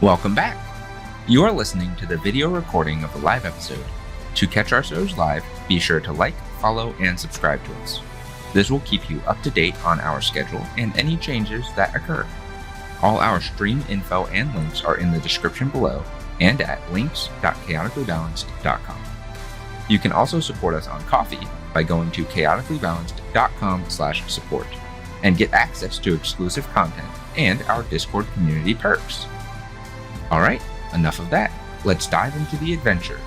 Welcome back! You are listening to the video recording of a live episode. To catch our shows live, be sure to like, follow, and subscribe to us. This will keep you up to date on our schedule and any changes that occur. All our stream info and links are in the description below and at links.chaoticallybalanced.com. You can also support us on Ko-fi by going to chaoticallybalanced.com/support and get access to exclusive content and our Discord community perks. Alright, enough of that. Let's dive into the adventure.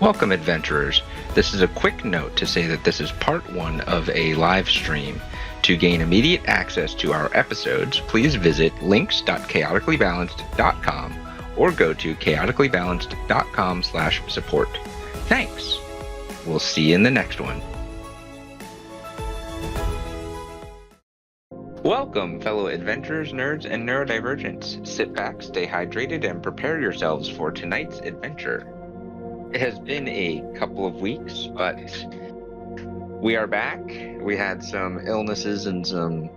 Welcome, adventurers. This is a quick note to say that this is part 1 of a live stream. To gain immediate access to our episodes, please visit links.chaoticallybalanced.com or go to chaoticallybalanced.com/support. Thanks! We'll see you in the next one. Welcome, fellow adventurers, nerds, and neurodivergents. Sit back, stay hydrated, and prepare yourselves for tonight's adventure. It has been a couple of weeks, but we are back. We had some illnesses and some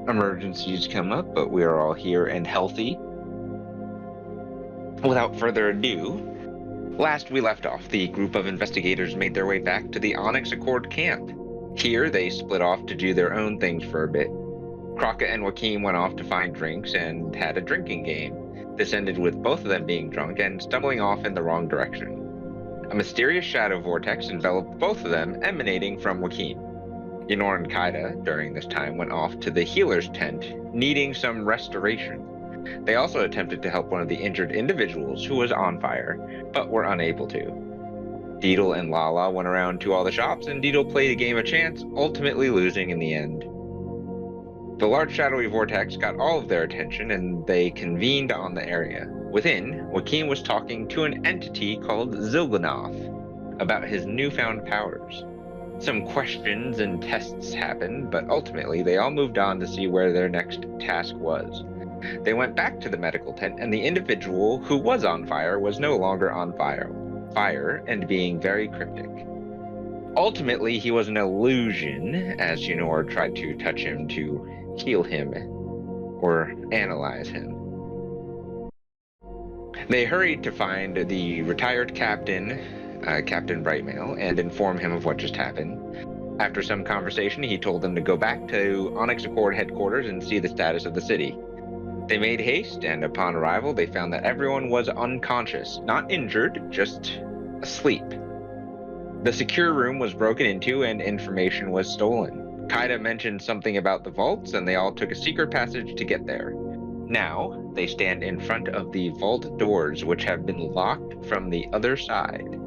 emergencies come up, but we are all here and healthy. Without further ado, last we left off, the group of investigators made their way back to the Onyx Accord camp. Here, they split off to do their own things for a bit. Crockett and Joaquin went off to find drinks and had a drinking game. This ended with both of them being drunk and stumbling off in the wrong direction. A mysterious shadow vortex enveloped both of them, emanating from Joaquin. Ynor and Kaida, during this time, went off to the healer's tent, needing some restoration. They also attempted to help one of the injured individuals who was on fire, but were unable to. Deedle and Lala went around to all the shops, and Deedle played a game of chance, ultimately losing in the end. The large shadowy vortex got all of their attention, and they convened on the area. Within, Joaquin was talking to an entity called Zilganoth about his newfound powers. Some questions and tests happened, but ultimately they all moved on to see where their next task was. They went back to the medical tent, and the individual who was on fire was no longer on fire and being very cryptic. Ultimately, he was an illusion, as Ynor tried to touch him to heal him or analyze him. They hurried to find the retired captain, Captain Brightmail, and inform him of what just happened. After some conversation, he told them to go back to Onyx Accord headquarters and see the status of the city. They made haste, and upon arrival, they found that everyone was unconscious, not injured, just asleep. The secure room was broken into, and information was stolen. Kaida mentioned something about the vaults, and they all took a secret passage to get there. Now, they stand in front of the vault doors, which have been locked from the other side.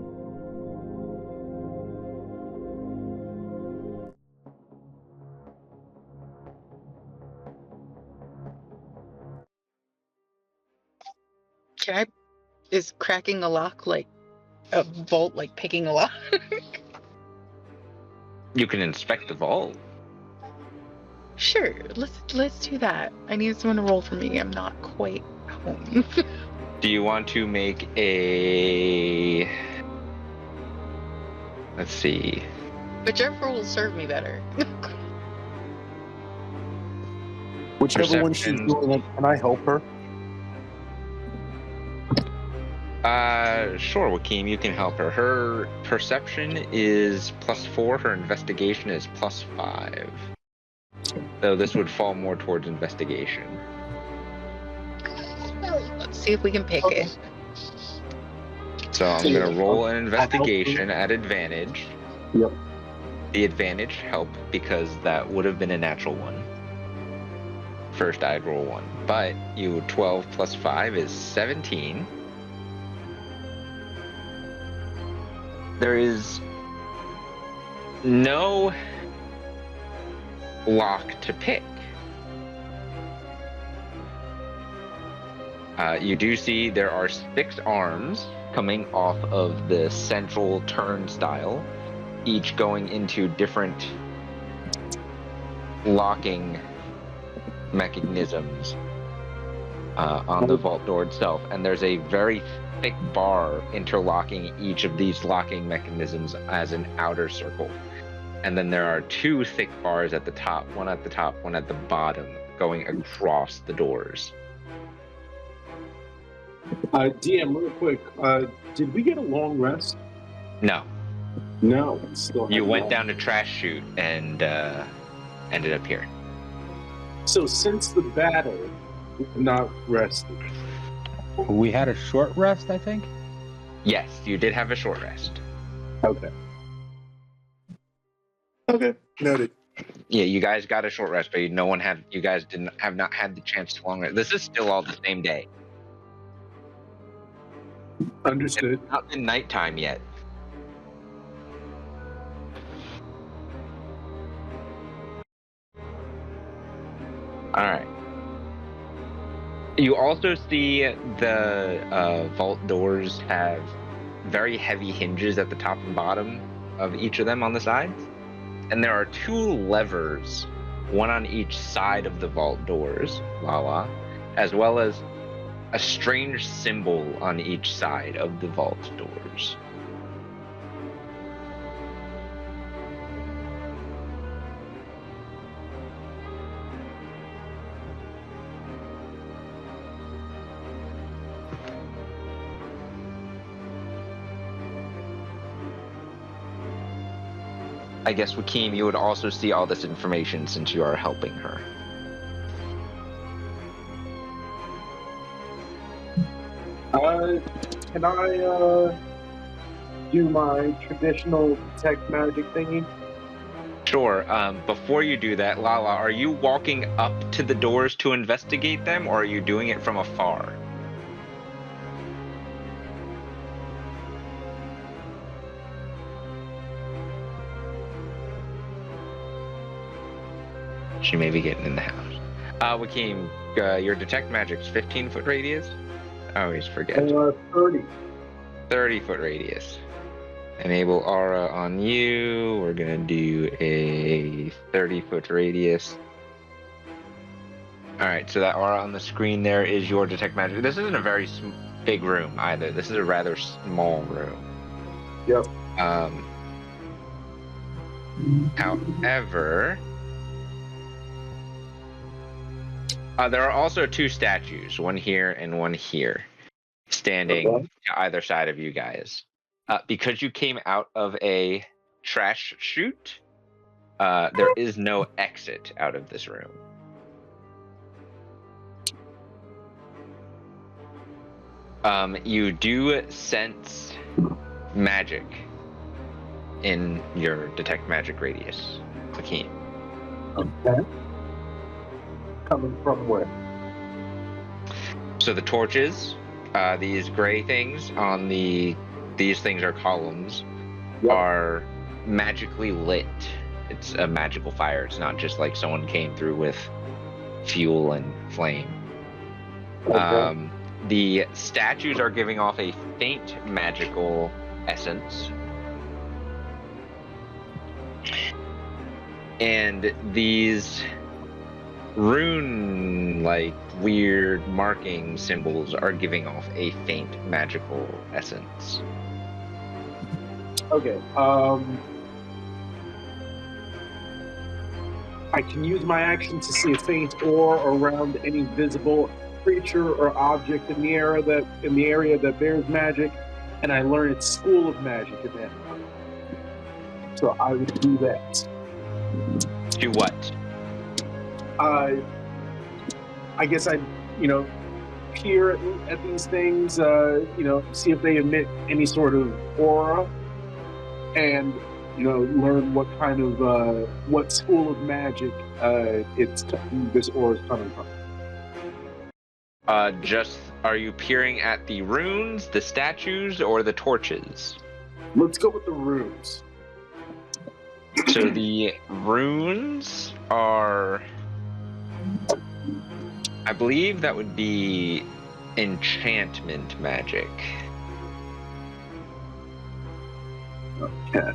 Is cracking a lock like a vault, like picking a lock? You can inspect the vault. Sure, let's do that. I need someone to roll for me. I'm not quite home. Do you want to make a... Let's see. Whichever will serve me better. Whichever one she's doing it, can I help her? Sure, Joaquin, you can help her. Her perception is +4, her investigation is +5. So this would fall more towards investigation. Let's see if we can pick it. So I'm going to roll an investigation at advantage. Yep. The advantage helped because that would have been a natural one. First I'd roll 1. But 12 + 5 is 17. There is no lock to pick. You do see there are 6 arms coming off of the central turnstile, each going into different locking mechanisms. on the vault door itself, and there's a very thick bar interlocking each of these locking mechanisms as an outer circle. And then there are two thick bars at the top, one at the bottom, going across the doors. DM, real quick, did we get a long rest? No. No. Still you went down to trash chute and ended up here. So since the battle, we've not rested. We had a short rest, I think? Yes, you did have a short rest. Okay. Okay, noted. Yeah, you guys got a short rest, but you guys have not had the chance to long rest. This is still all the same day. Understood. It's not been nighttime yet. Alright. You also see the vault doors have very heavy hinges at the top and bottom of each of them on the sides. And there are two levers, one on each side of the vault doors, as well as a strange symbol on each side of the vault doors. I guess, Wakeem, you would also see all this information since you are helping her. Can I do my traditional detect magic thingy? Sure. Before you do that, Lala, are you walking up to the doors to investigate them, or are you doing it from afar? She may be getting in the house. Wakeem, your detect magic's 15-foot radius? I always forget. 30. 30-foot radius. Enable aura on you. We're gonna do a 30-foot radius. Alright, so that aura on the screen there is your detect magic. This isn't a very big room either. This is a rather small room. Yep. However, there are also two statues, one here and one here, standing to either side of you guys. Because you came out of a trash chute, there is no exit out of this room. You do sense magic in your detect magic radius, Wakeem. Okay. Coming from where? So the torches, these gray things on these things are columns, are magically lit. It's a magical fire. It's not just like someone came through with fuel and flame. Okay. The statues are giving off a faint magical essence. And these rune-like weird marking symbols are giving off a faint magical essence. Okay. I can use my action to see a faint aura around any visible creature or object in the area that bears magic, and I learn its school of magic in that. So I would do that. Do what? I guess I'd, peer at these things, see if they emit any sort of aura, and, learn what kind of, what school of magic this aura is coming from. Are you peering at the runes, the statues, or the torches? Let's go with the runes. So the runes are, I believe that would be enchantment magic. Okay.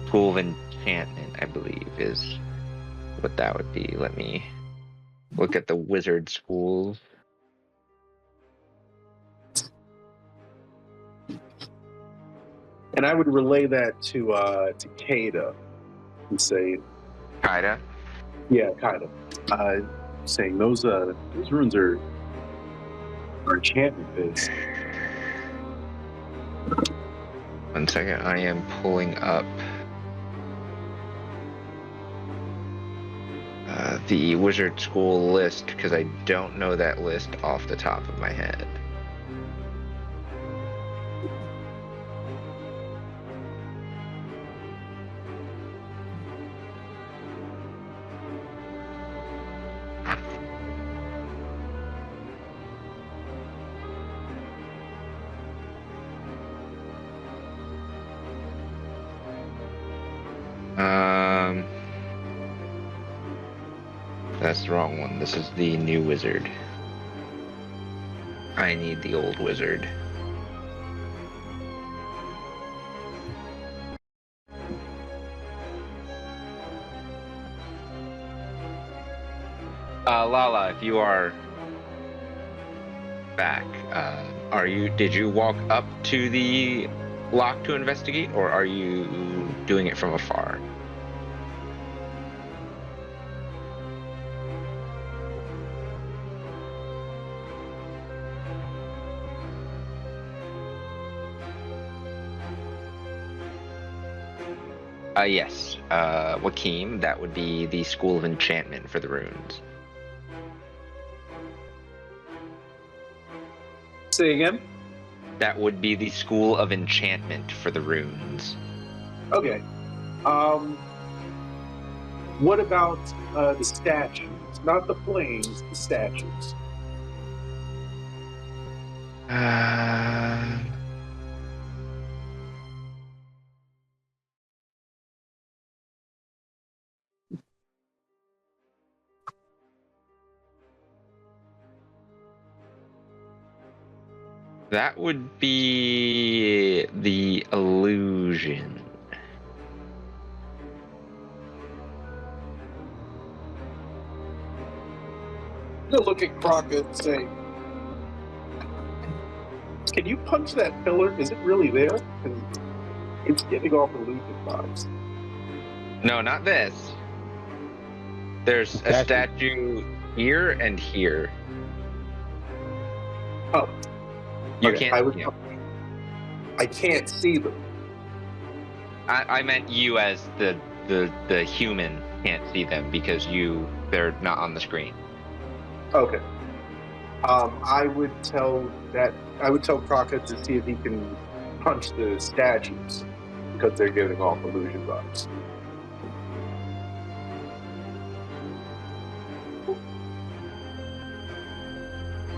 School of enchantment, I believe, is what that would be. Let me look at the wizard schools. And I would relay that to Kada and say, Kaida. yeah, Kada, saying those runes are enchantment based. 1 second, I am pulling up the wizard school list because I don't know that list off the top of my head. That's the wrong one. This is the new wizard. I need the old wizard. Lala, if you are back, did you walk up to the lock to investigate, or are you doing it from afar? Yes. Joaquim, that would be the School of Enchantment for the runes. Say again? That would be the School of Enchantment for the runes. Okay. What about the statues? Not the flames, the statues. That would be the illusion. I'm gonna look at Crockett and say, can you punch that pillar? Is it really there? 'Cause it's getting off illusion vibes. No, not this. There's a statue here and here. Oh. You Okay, can't. I can't see them. I meant you as the human can't see them because they're not on the screen. Okay. I would tell Crockett to see if he can punch the statues because they're giving off illusion vibes.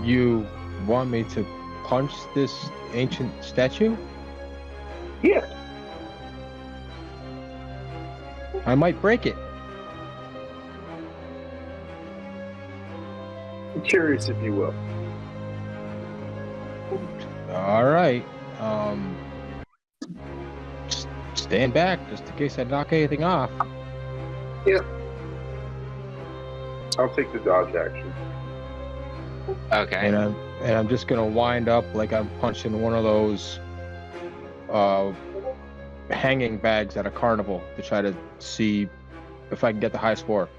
You want me to punch this ancient statue? Yeah. I might break it. I'm curious if you will. All right. Stand back just in case I knock anything off. Yeah. I'll take the dodge action. Okay. And I'm just gonna wind up like I'm punching one of those hanging bags at a carnival to try to see if I can get the high score.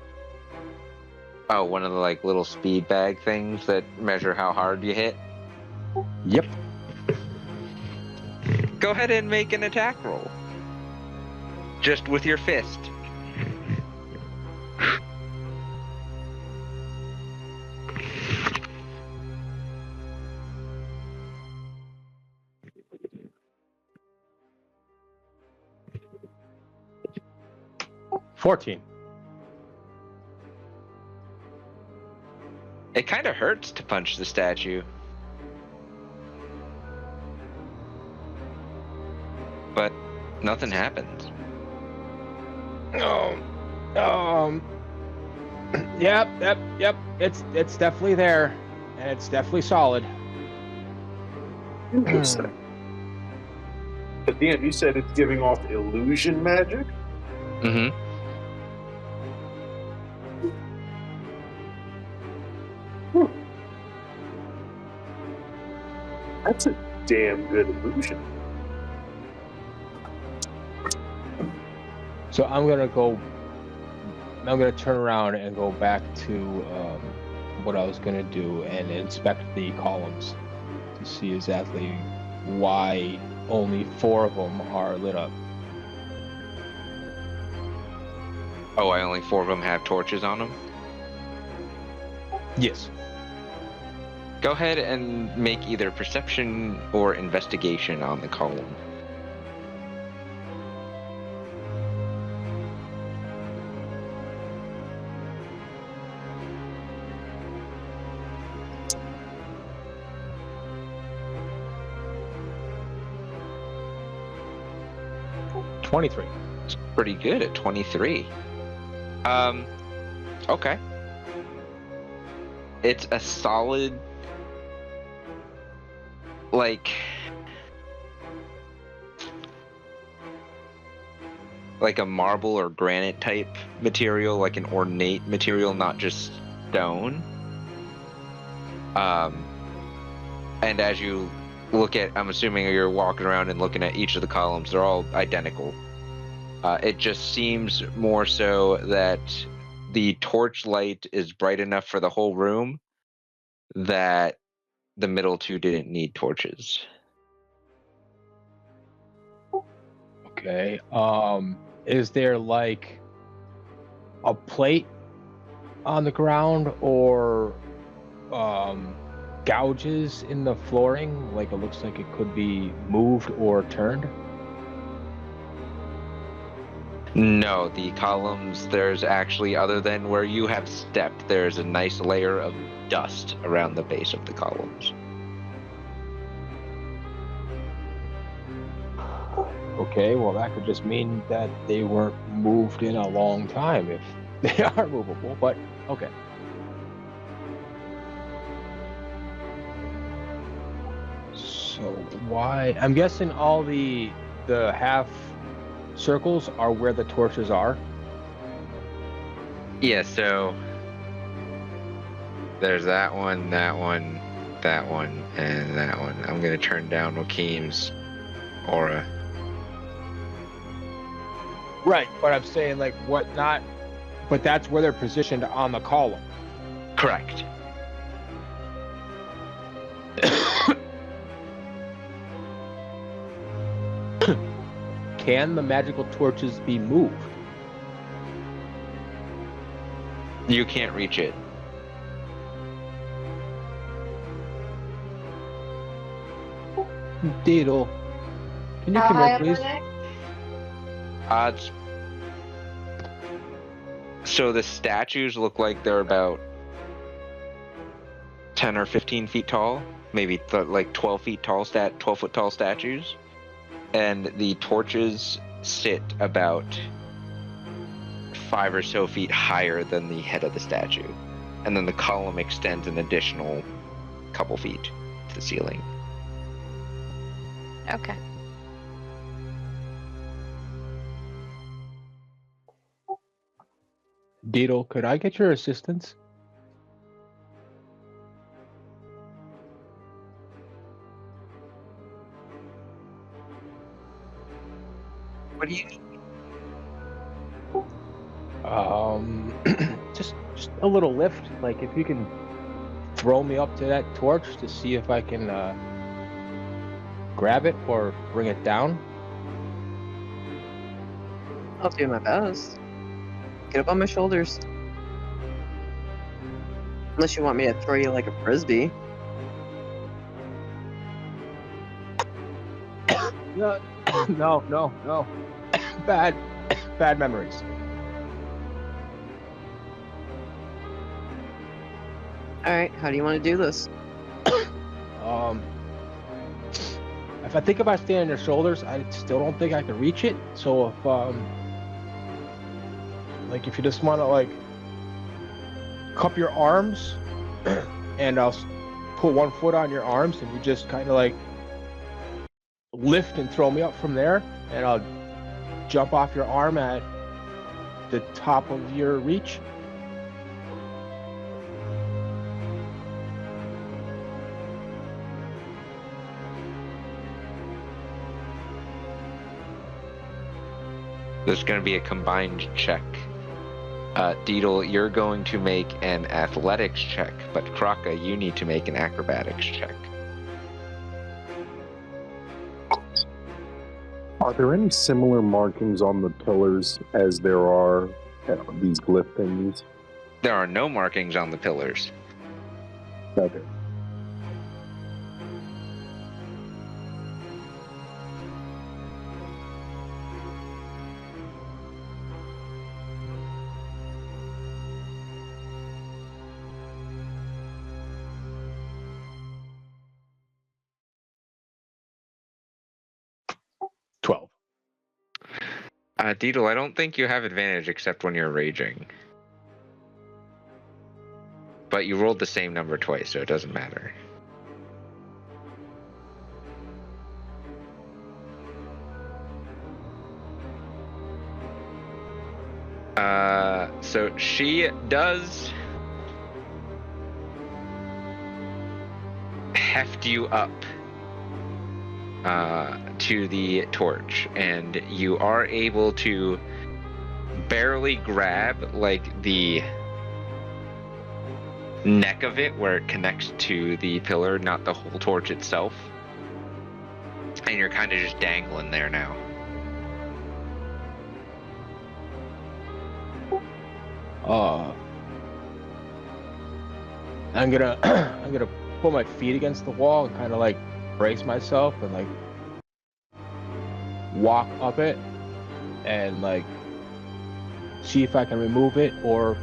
Oh, one of the like little speed bag things that measure how hard you hit. Yep. Go ahead and make an attack roll. Just with your fist. $14. It kind of hurts to punch the statue. But nothing happens. Yep. It's definitely there, and it's definitely solid. Interesting. At the end, you said it's giving off illusion magic? Mm-hmm. That's a damn good illusion. So I'm gonna go. I'm gonna turn around and go back to what I was gonna do and inspect the columns to see exactly why only 4 of them are lit up. Oh, why only 4 of them have torches on them? Yes. Go ahead and make either perception or investigation on the column. $23. It's pretty good at 23. Okay. It's a solid, like a marble or granite type material, like an ornate material, not just stone. And as you look at, I'm assuming you're walking around and looking at each of the columns, they're all identical. It just seems more so that the torch light is bright enough for the whole room that the middle 2 didn't need torches. Okay. Is there like a plate on the ground or gouges in the flooring? Like it looks like it could be moved or turned? No, the columns, there's actually, other than where you have stepped, there's a nice layer of dust around the base of the columns. Okay, well that could just mean that they weren't moved in a long time if they are movable, but okay. So why, I'm guessing all the half circles are where the torches are. Yeah, so there's that one, that one, that one, and that one. I'm gonna turn down Joaquin's aura. Right, but I'm saying like what not, but that's where they're positioned on the column. Correct. Can the magical torches be moved? You can't reach it. Diddle. Can you How come high here, up please? are they? Odds. So the statues look like they're about 10 or 15 feet tall, maybe like 12 feet tall 12 foot tall statues, and the torches sit about 5 or so feet higher than the head of the statue, and then the column extends an additional couple feet to the ceiling. Okay. Diddle, could I get your assistance? What do you need? Just a little lift. Like if you can throw me up to that torch to see if I can grab it or bring it down. I'll do my best. Get up on my shoulders. Unless you want me to throw you like a frisbee. No. Bad memories. Alright, how do you want to do this? If I stand on your shoulders, I still don't think I can reach it. So if like if you just want to like cup your arms and I'll put one foot on your arms and you just kind of like lift and throw me up from there, and I'll jump off your arm at the top of your reach. There's going to be a combined check. Deedle, you're going to make an athletics check, but Kraka, you need to make an acrobatics check. Are there any similar markings on the pillars as there are these glyph thingies? There are no markings on the pillars. Okay. Deedle, I don't think you have advantage except when you're raging. But you rolled the same number twice, so it doesn't matter. So she does heft you up to the torch, and you are able to barely grab like the neck of it where it connects to the pillar, not the whole torch itself. And you're kind of just dangling there now. I'm gonna put my feet against the wall and kind of like brace myself and like walk up it and like see if I can remove it or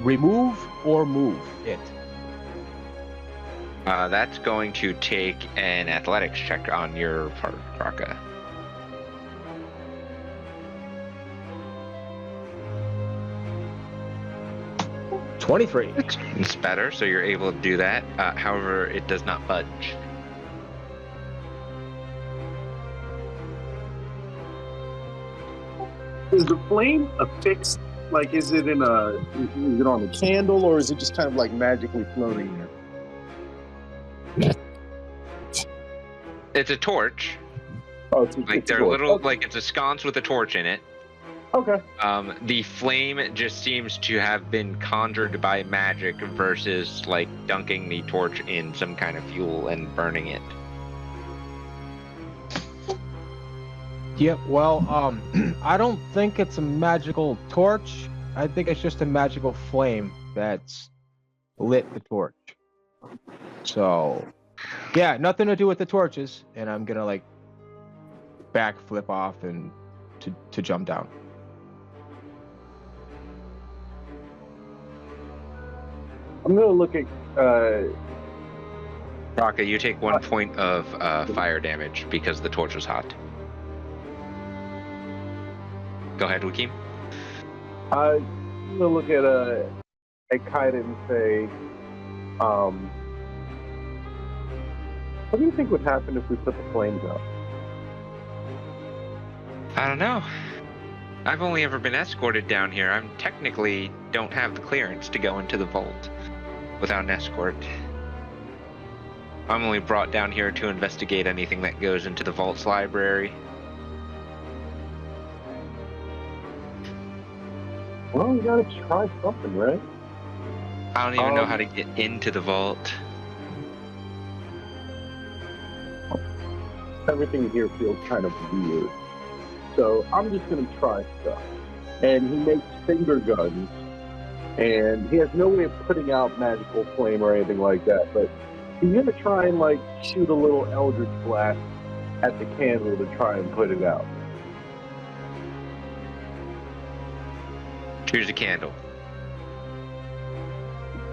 move it. That's going to take an athletics check on your part, Kraka. It's better, so you're able to do that. However, it does not budge. Is the flame affixed? Like, is it on a candle, or is it just kind of like magically floating there? It's a torch. Oh, it's like they're torch. little, Okay. like it's a sconce with a torch in it. Okay. The flame just seems to have been conjured by magic versus like dunking the torch in some kind of fuel and burning it. Yep, well, I don't think it's a magical torch. I think it's just a magical flame that's lit the torch. So, yeah, nothing to do with the torches, and I'm gonna like backflip off and to jump down. I'm gonna look at. Raka, you take 1 point of fire damage because the torch was hot. Go ahead, Wakeem. I'm gonna look at Kaida and say, what do you think would happen if we put the flames out? I don't know. I've only ever been escorted down here. I'm technically don't have the clearance to go into the vault without an escort. I'm only brought down here to investigate anything that goes into the vault's library. Well, we gotta try something, right? I don't even know how to get into the vault. Everything here feels kind of weird. So I'm just gonna try stuff. And he makes finger guns. And he has no way of putting out magical flame or anything like that, but he's gonna try and like shoot a little eldritch blast at the candle to try and put it out. Choose a candle.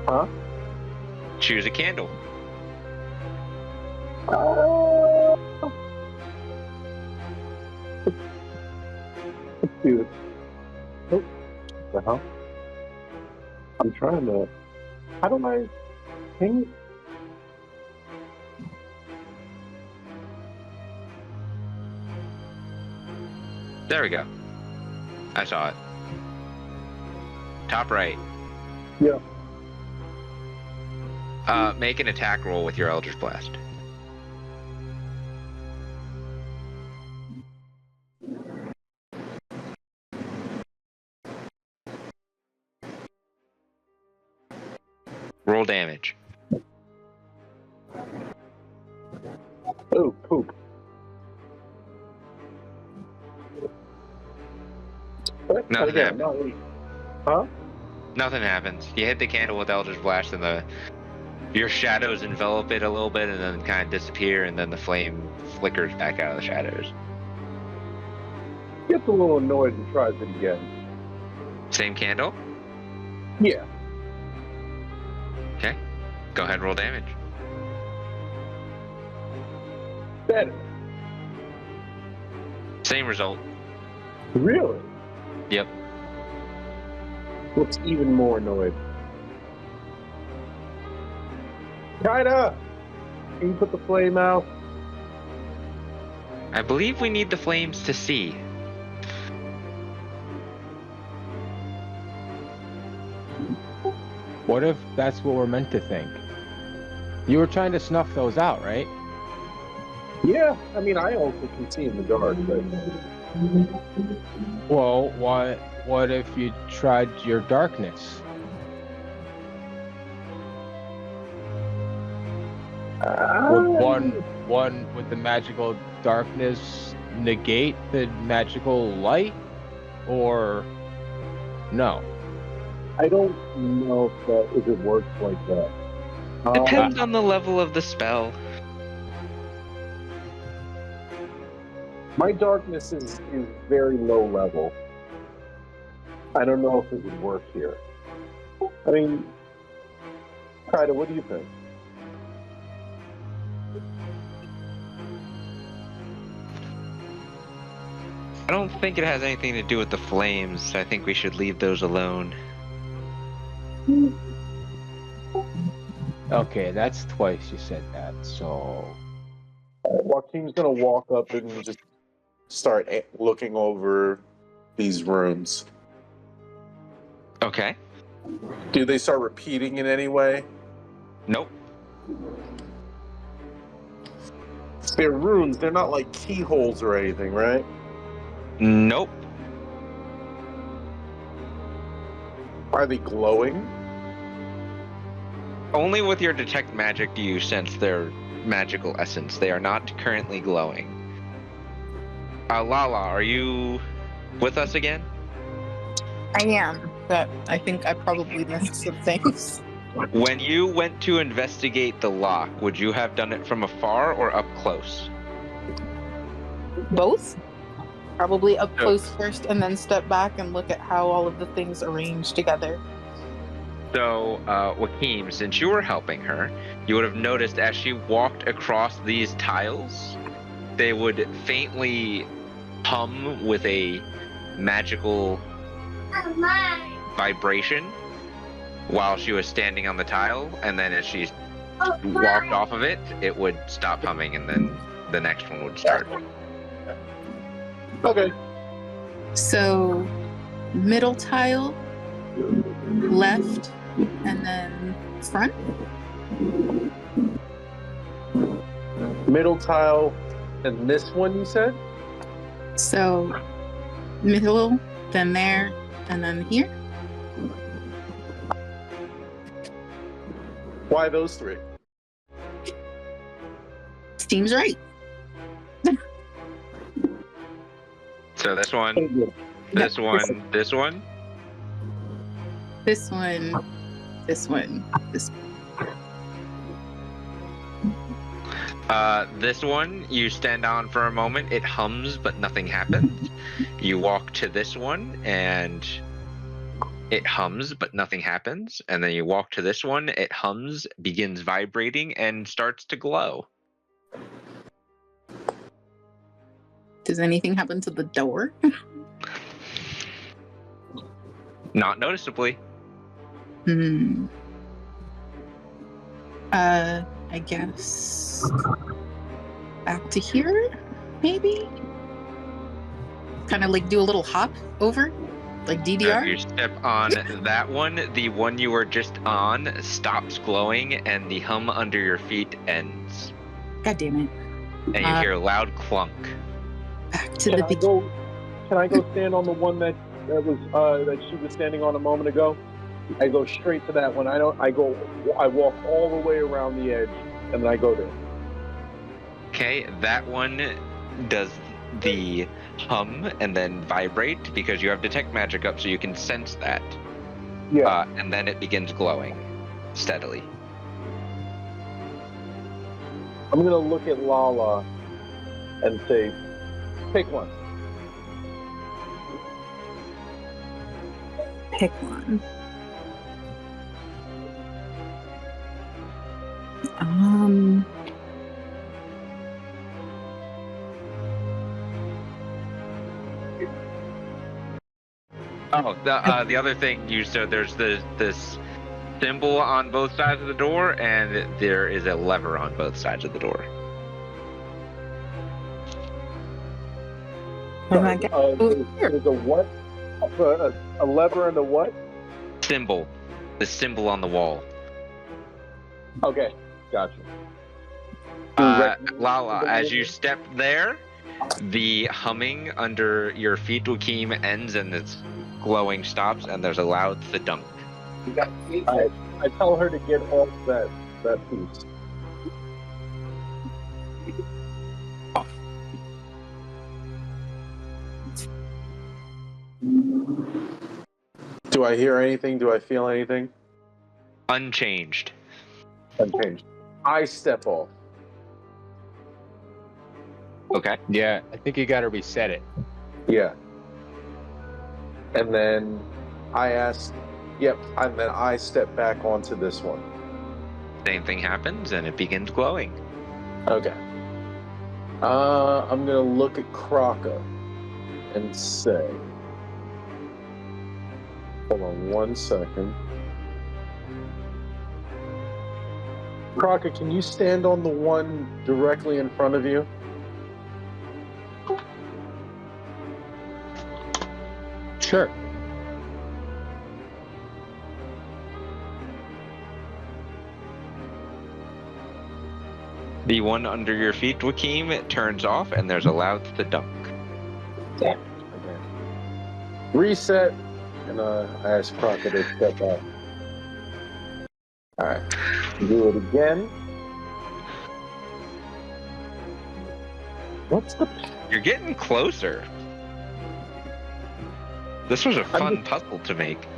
Huh? Choose a candle. Let's do this. Oh, the hell? I'm trying to. How do I hang it? There we go. I saw it. Top right. Yeah. Make an attack roll with your Eldritch Blast. Roll damage. Oh, poop. What? Nothing Again, happened. Huh? Nothing happens. You hit the candle with Eldritch Blast, and your shadows envelop it a little bit, and then kind of disappear, and then the flame flickers back out of the shadows. Gets a little annoyed and tries it again. Same candle? Yeah. Okay. Go ahead and roll damage. Better. Same result. Really? Yep. Looks even more annoyed. Kinda. Can you put the flame out? I believe we need the flames to see. What if that's what we're meant to think? You were trying to snuff those out, right? Yeah. I mean, I also can see in the dark, but Well, what if you tried your darkness? Would the magical darkness negate the magical light, or no? I don't know if it works like that. Depends on the level of the spell. My darkness is very low level. I don't know if it would work here. I mean, Kaida, what do you think? I don't think it has anything to do with the flames. I think we should leave those alone. Okay, that's twice you said that, so... Joaquin's gonna walk up and just start looking over these rooms. Okay. Do they start repeating in any way? Nope. They're runes. They're not like keyholes or anything, right? Nope. Are they glowing? Only with your detect magic do you sense their magical essence. They are not currently glowing. Lala, are you with us again? I am, but I think I probably missed some things. When you went to investigate the lock, would you have done it from afar or up close? Both? Probably up close first and then step back and look at how all of the things arrange together. So, Joaquin, since you were helping her, you would have noticed as she walked across these tiles, they would faintly hum with a magical vibration while she was standing on the tile, and then as she walked off of it, it would stop humming, and then the next one would start. Okay. So, middle tile, left, and then front. Middle tile, and this one you said? So, middle, then there, and then here. Why those three? Seems right. So this one, this one, this one. This one, this one, this This one, you stand on for a moment, it hums, but nothing happens. You walk to this one, and it hums, but nothing happens. And then you walk to this one, it hums, begins vibrating, and starts to glow. Does anything happen to the door? Not noticeably. I guess back to here, maybe? Kind of like do a little hop over, like DDR? You step on that one, the one you were just on stops glowing, and the hum under your feet ends. God damn it. And you hear a loud clunk. Back to the beginning. Can I go stand on the one that she was standing on a moment ago? I go straight to that one. I walk all the way around the edge, and then I go there. Okay, that one does the hum and then vibrate because you have detect magic up, so you can sense that. Yeah. And then it begins glowing steadily. I'm gonna look at Lala and say, pick one. Pick one. Oh, the other thing so there's this symbol on both sides of the door, and there is a lever on both sides of the door. There's a what? A lever and a what? Symbol. The symbol on the wall. Okay, gotcha. Lala, as you step there, the humming under your feet, Wakeem, ends and its glowing stops, and there's a loud thudunk. I tell her to get off that piece. Do I hear anything? Do I feel anything? Unchanged. Unchanged. I step off. Okay. Yeah, I think you gotta reset it. Yeah. And then I ask, yep, and then I step back onto this one. Same thing happens, and it begins glowing. Okay. I'm gonna look at Kraka and say, hold on 1 second. Kraka, can you stand on the one directly in front of you? Sure. The one under your feet, Wakeem, it turns off, and there's a loud thudunk. Damn. Okay. Reset, and I ask Kraka to step back. Alright. Do it again. What's the... You're getting closer. This was a fun puzzle to make.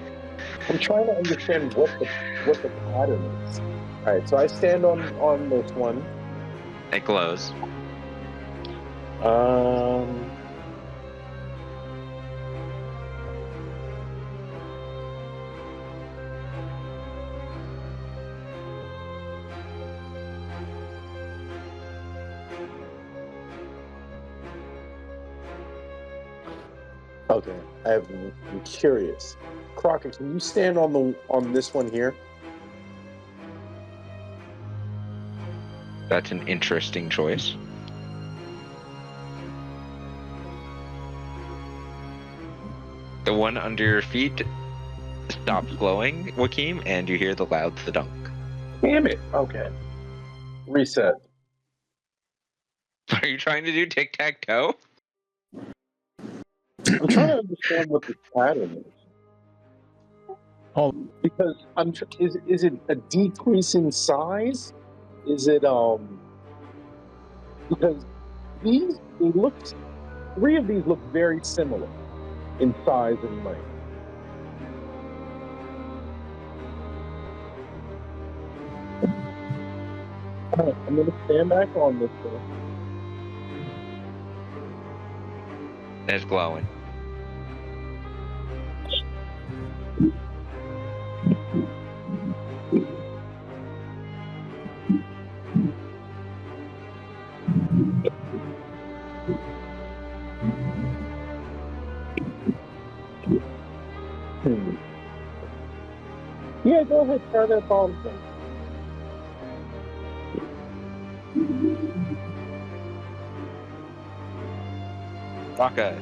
I'm trying to understand what the pattern is. Alright, so I stand on this one. It glows. Okay, I'm curious. Crockett, can you stand on this one here? That's an interesting choice. The one under your feet stops glowing, Wakeem, and you hear the loud thudunk. Damn it. Okay. Reset. Are you trying to do tic-tac-toe? I'm trying to understand what the pattern is. Oh, Because is it a decrease in size? Is it because three of these look very similar in size and length. Alright, I'm gonna stand back on this one. It's glowing. Yeah, go ahead, try that bottom thing. Raka,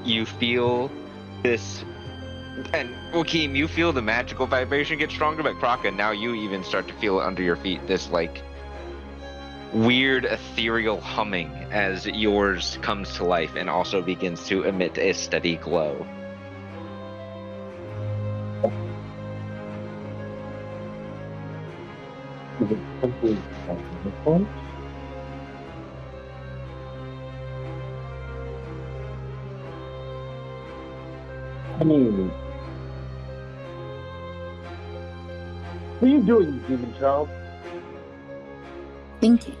you feel this, and Wakeem, you feel the magical vibration get stronger, but Kraka, now you even start to feel it under your feet, this like weird ethereal humming as yours comes to life and also begins to emit a steady glow. Complete technical point. I mean, what are you doing, demon child? Thinking.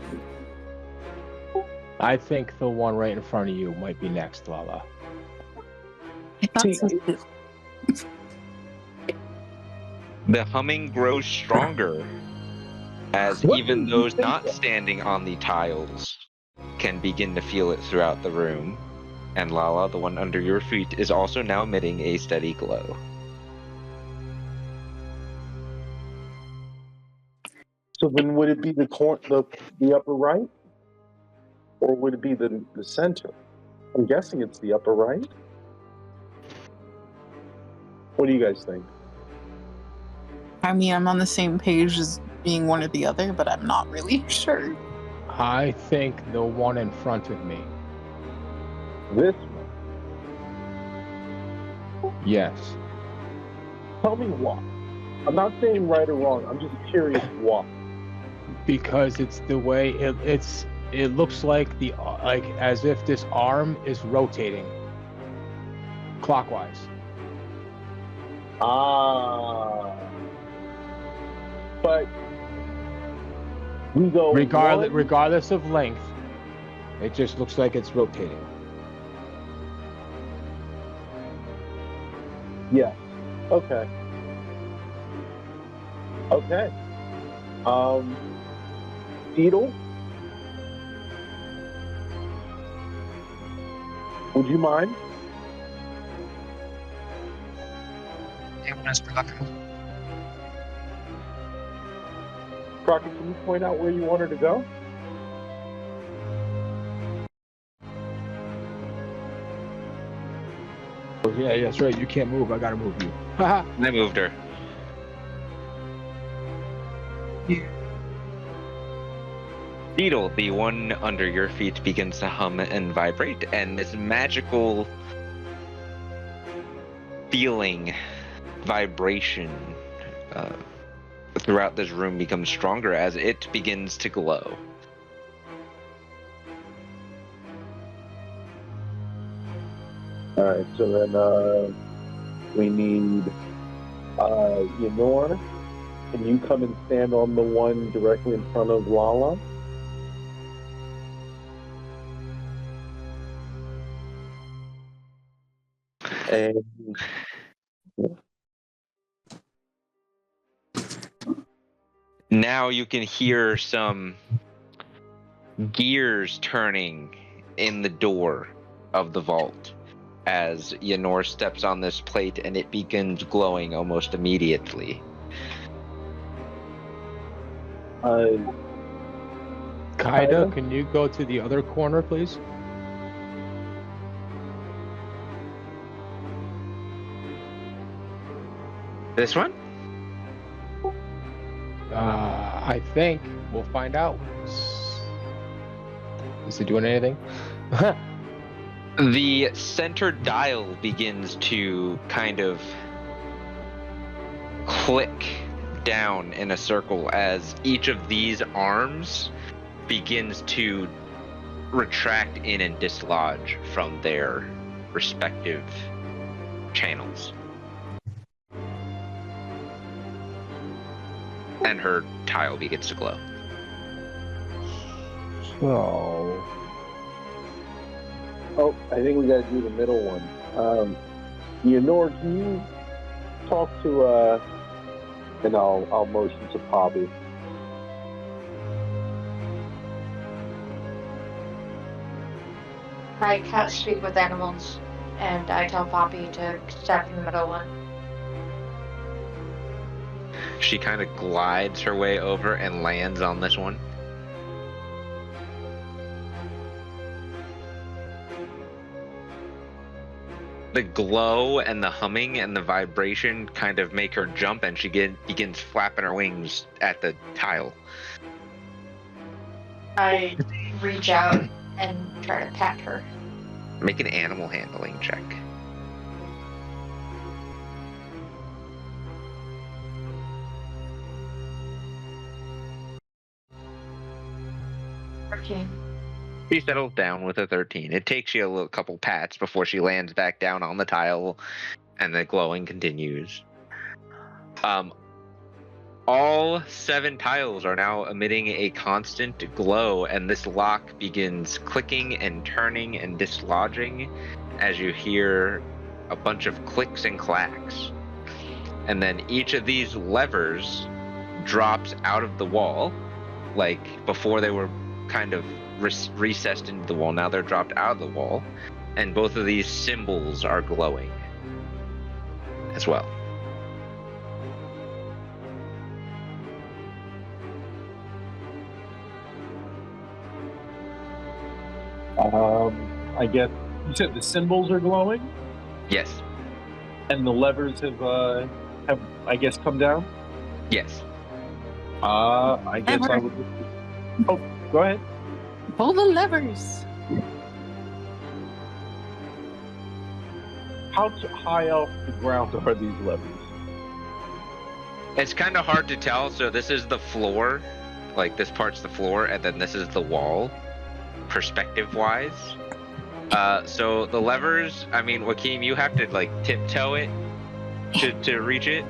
I think the one right in front of you might be next, Lala. I thought See, so too. The humming grows stronger as What even made you those think not that? standing on the tiles can begin to feel it throughout the room. And Lala, the one under your feet, is also now emitting a steady glow. So then, would it be the upper right, or would it be the center? I'm guessing it's the upper right. What do you guys think? I mean, I'm on the same page as being one or the other, but I'm not really sure. I think the one in front of me. This one. Yes. Tell me why. I'm not saying right or wrong. I'm just curious why. Because it's the way it looks like like as if this arm is rotating clockwise. Ah. But we go Regardless of length, it just looks like it's rotating. Yeah. Okay. Okay. Beetle? Would you mind? Crockett, can you point out where you want her to go? Oh, yeah, that's right. You can't move. I gotta move you. Haha. I moved her. Beetle, the one under your feet, begins to hum and vibrate, and this magical feeling, vibration throughout this room becomes stronger as it begins to glow. All right, so then we need Ynor. Can you come and stand on the one directly in front of Lala? And Now you can hear some gears turning in the door of the vault as Ynor steps on this plate and it begins glowing almost immediately. Kaida, can you go to the other corner, please? This one? I think we'll find out. Is it doing anything? The center dial begins to kind of click down in a circle as each of these arms begins to retract in and dislodge from their respective channels. And her tile begins to glow. So, oh, I think we got to do the middle one. Ynor, can you talk to and I'll motion to Poppy. I can't speak with animals, and I tell Poppy to step in the middle one. She kind of glides her way over and lands on this one. The glow and the humming and the vibration kind of make her jump, and she begins flapping her wings at the tile. I reach out and try to pat her. Make an animal handling check. 13. She settles down with a 13. It takes you a couple pats before she lands back down on the tile, and the glowing continues. All 7 tiles are now emitting a constant glow, and this lock begins clicking and turning and dislodging as you hear a bunch of clicks and clacks. And then each of these levers drops out of the wall. Like before they were kind of recessed into the wall, now they're dropped out of the wall. And both of these symbols are glowing as well. I guess you said the symbols are glowing, Yes. and the levers have I guess come down. Yes. I guess I would. Oh, go ahead. Pull the levers. How high off the ground are these levers? It's kind of hard to tell. So this is the floor, like this part's the floor, and then this is the wall, perspective-wise. So the levers, I mean, Joaquin, you have to like tiptoe it to reach it.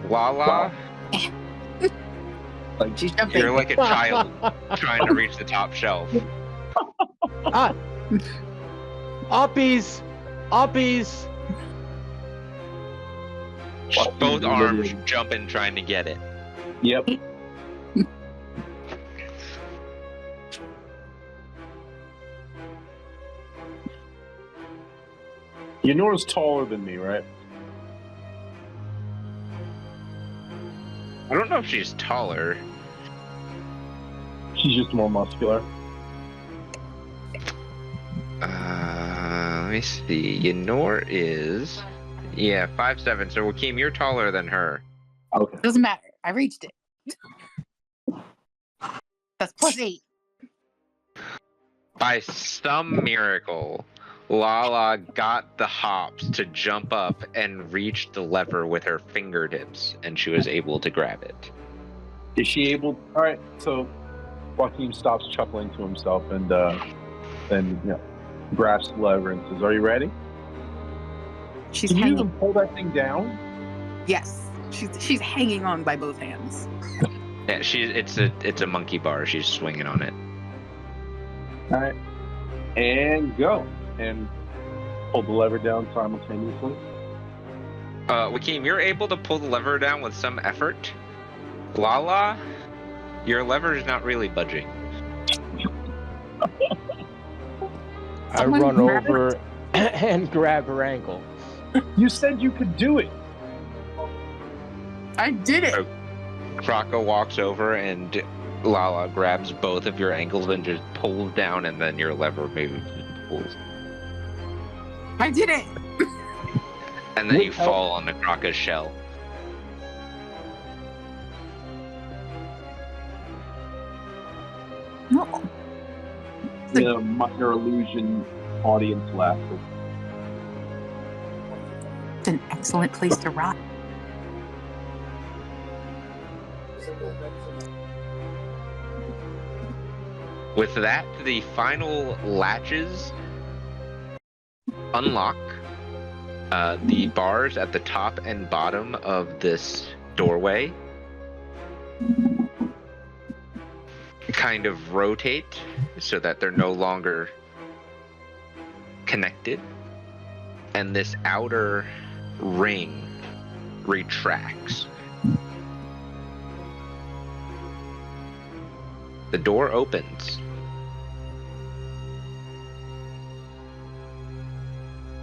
Lala, Like, She's jumping. you're like a child trying to reach the top shelf. Uppies! Uppies! Both arms jumping trying to get it. yep. Ynor's taller than me, right? I don't know if she's taller. She's just more muscular. Let me see. Ynor is 5'7". So Joaquin, you're taller than her. Okay. Doesn't matter. I reached it. That's +8. By some miracle, Lala got the hops to jump up and reach the lever with her fingertips, and she was able to grab it. Is she able? All right. So Joaquin stops chuckling to himself and then grasps the lever and says, "Are you ready?" She's Can you hanging. even pull that thing down? Yes. She's hanging on by both hands. Yeah, it's a monkey bar. She's swinging on it. All right. And go. And pull the lever down simultaneously. Joaquin, you're able to pull the lever down with some effort. Lala, your lever is not really budging. I Someone run grab over and grab her ankle. You said you could do it. I did it. Kraka walks over and Lala grabs both of your ankles and just pulls down, and then your lever moves and pulls. I did it. And then you fall on the Kraka's shell. No. The minor illusion audience laughter. It's an excellent place to rot. With that, the final latches unlock. The bars at the top and bottom of this doorway kind of rotate so that they're no longer connected, and this outer ring retracts. The door opens.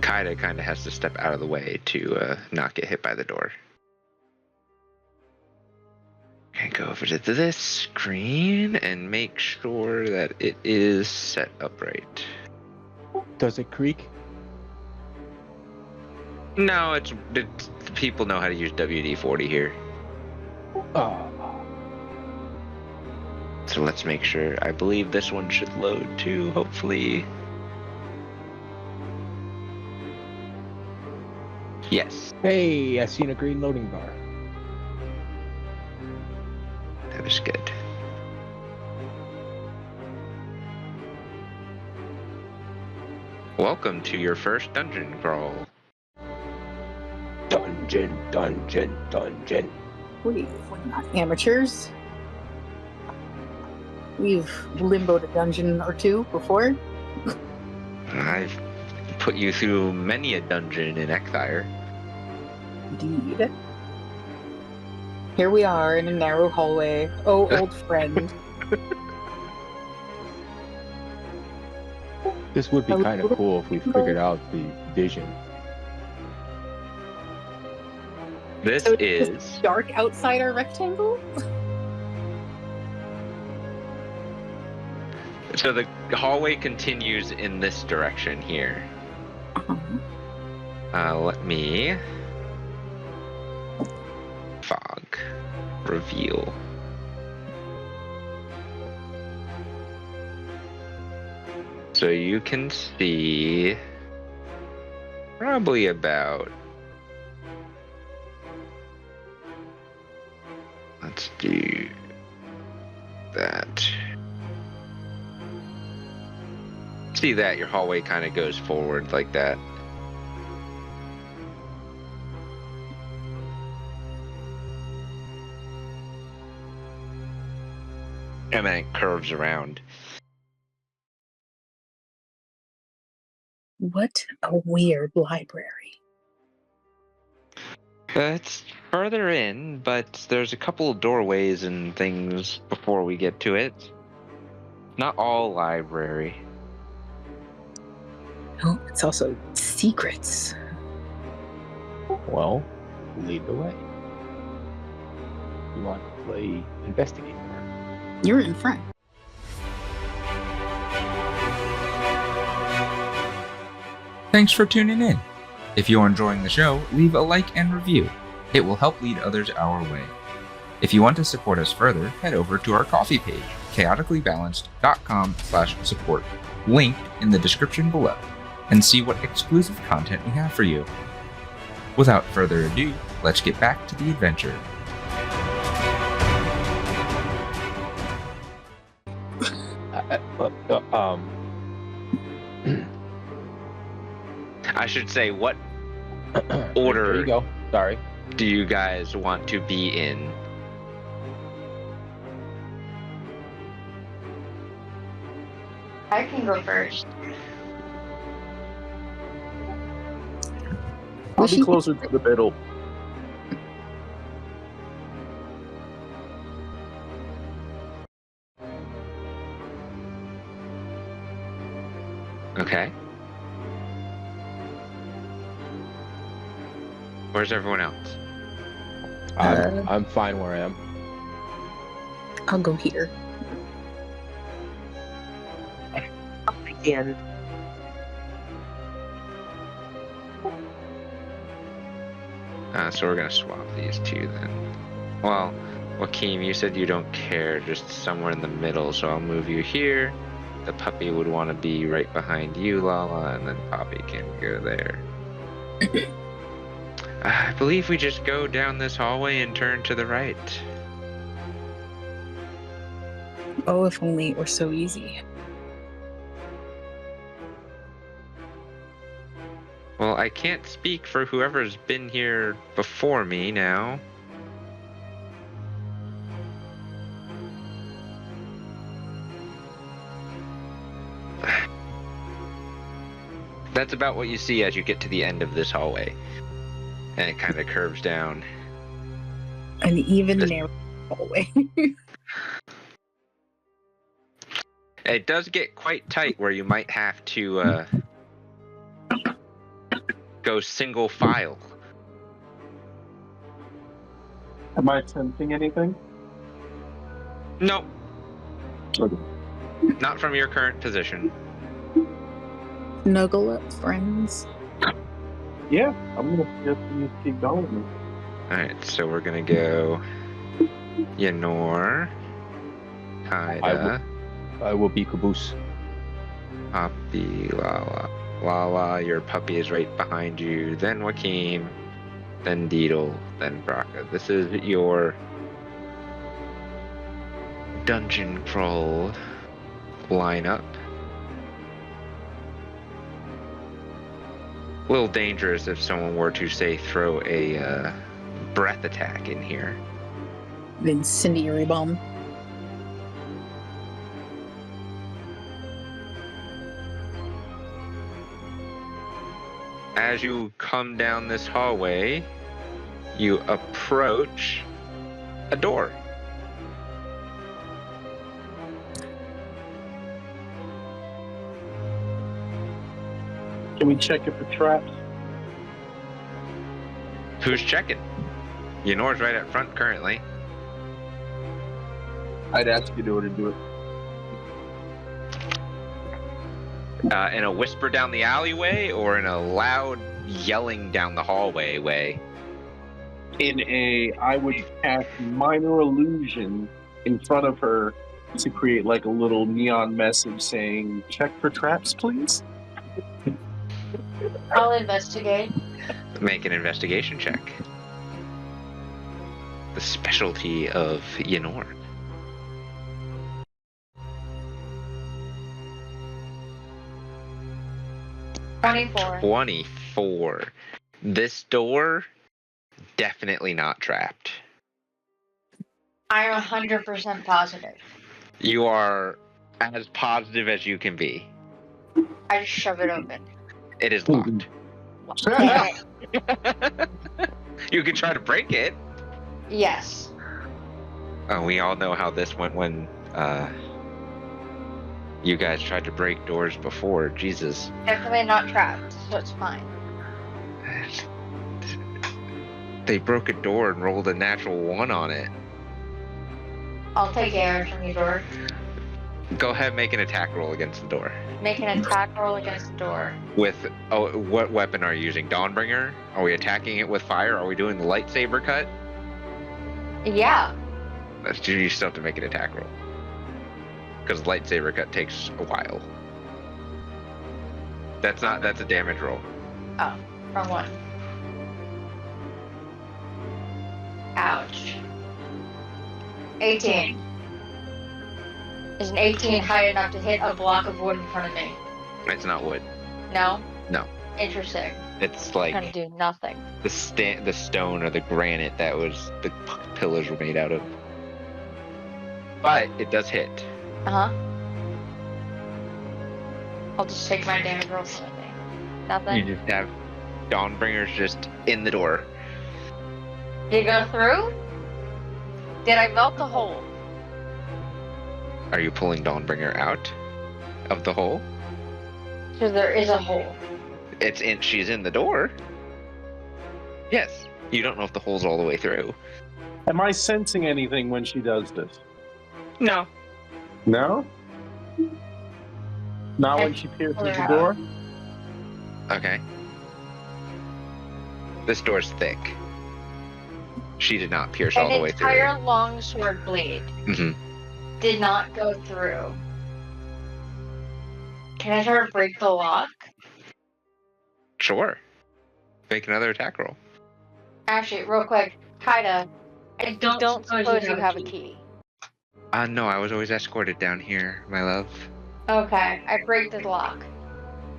Kaida kind of has to step out of the way to not get hit by the door. Okay, go over to this screen and make sure that it is set up right. Does it creak? No, it's people know how to use WD-40 here. Oh. So let's make sure. I believe this one should load too, hopefully. Yes, Hey, I seen a green loading bar. that was good. welcome to your first dungeon crawl. Dungeon, dungeon, dungeon. We're not amateurs. We've limboed a dungeon or two before. I've put you through many a dungeon in Exire. Indeed. Here we are in a narrow hallway. Oh, old friend. This would be kind of cool if we figured out the vision. This So is it's dark outside our rectangle? so the hallway continues in this direction here. Let me fog reveal. So you can see probably about, let's do that. See that your hallway kind of goes forward like that. And then it curves around. What a weird library. It's further in, but there's a couple of doorways and things before we get to it. Not all library. Oh, it's also secrets. Well, lead the way. You want to play investigator? You're in front. Thanks for tuning in. If you're enjoying the show, leave a like and review. It will help lead others our way. If you want to support us further, head over to our Ko-fi page, chaoticallybalanced.com/support, linked in the description below, and see what exclusive content we have for you. Without further ado, let's get back to the adventure. I should say, what There order you go. Sorry. do you guys want to be in? I can go first. I'll be closer to the middle. Okay. Where's everyone else? I'm fine where I am. I'll go here. Again. So we're gonna swap these two then. Well, Joaquin, you said you don't care, just somewhere in the middle, so I'll move you here. The puppy would want to be right behind you, Lala, and then Poppy can go there. I believe we just go down this hallway and turn to the right. Oh, if only it were so easy. Well, I can't speak for whoever's been here before me now. That's about what you see as you get to the end of this hallway. And it kind of curves down. An even narrow hallway. It does get quite tight where you might have to go single file. Am I attempting anything? Nope, Okay. not from your current position. Snuggle up, friends. Yeah, I'm gonna just keep going. Alright, so we're gonna go Yenor, Kaida, I will be Caboose. Poppy, Lala. Lala, your puppy is right behind you, then Joaquin, then Deedle, then Braca. This is your dungeon crawl lineup. A little dangerous if someone were to, say, throw a breath attack in here. An incendiary bomb. As you come down this hallway, you approach a door. Can we check it for traps? Who's checking? Ynor's right up front currently. I'd ask you to do it. In a whisper down the alleyway or in a loud yelling down the hallway way? I would cast minor illusion in front of her to create like a little neon message saying, check for traps, please. I'll investigate. Make an investigation check. The specialty of Ynor. $24. 24. This door, definitely not trapped. I'm 100% positive. You are as positive as you can be. I just shove it open. It is locked. Damn it. You can try to break it. Yes. We all know how this went when you guys tried to break doors before. Jesus. Definitely not trapped, so it's fine. They broke a door and rolled a natural 1 on it. I'll take damage from your door. Go ahead and make an attack roll against the door. Make an attack roll against the door. With, what weapon are you using? Dawnbringer? Are we attacking it with fire? Are we doing the lightsaber cut? Yeah. You still have to make an attack roll. Because lightsaber cut takes a while. That's a damage roll. Oh, wrong one. Ouch. 18. Is an 18 high enough to hit a block of wood in front of me? It's not wood. No? No. Interesting. It's like Gonna do nothing. the stone or the granite that was the pillars were made out of. But it does hit. Uh-huh. I'll just take my damage roll for anything. Nothing? You just have Dawnbringer's just in the door. Did it go through? Did I melt the hole? Are you pulling Dawnbringer out of the hole? So there is a hole. She's in the door. Yes. You don't know if the hole's all the way through. Am I sensing anything when she does this? No. No? Not when she pierces the door? Okay. This door's thick. She did not pierce all the way through. An entire longsword blade Mm-hmm. did not go through. Can I try to break the lock? Sure. Make another attack roll. Actually, real quick, Kaida, I don't suppose you have a key. No, I was always escorted down here, my love. Okay, I break the lock.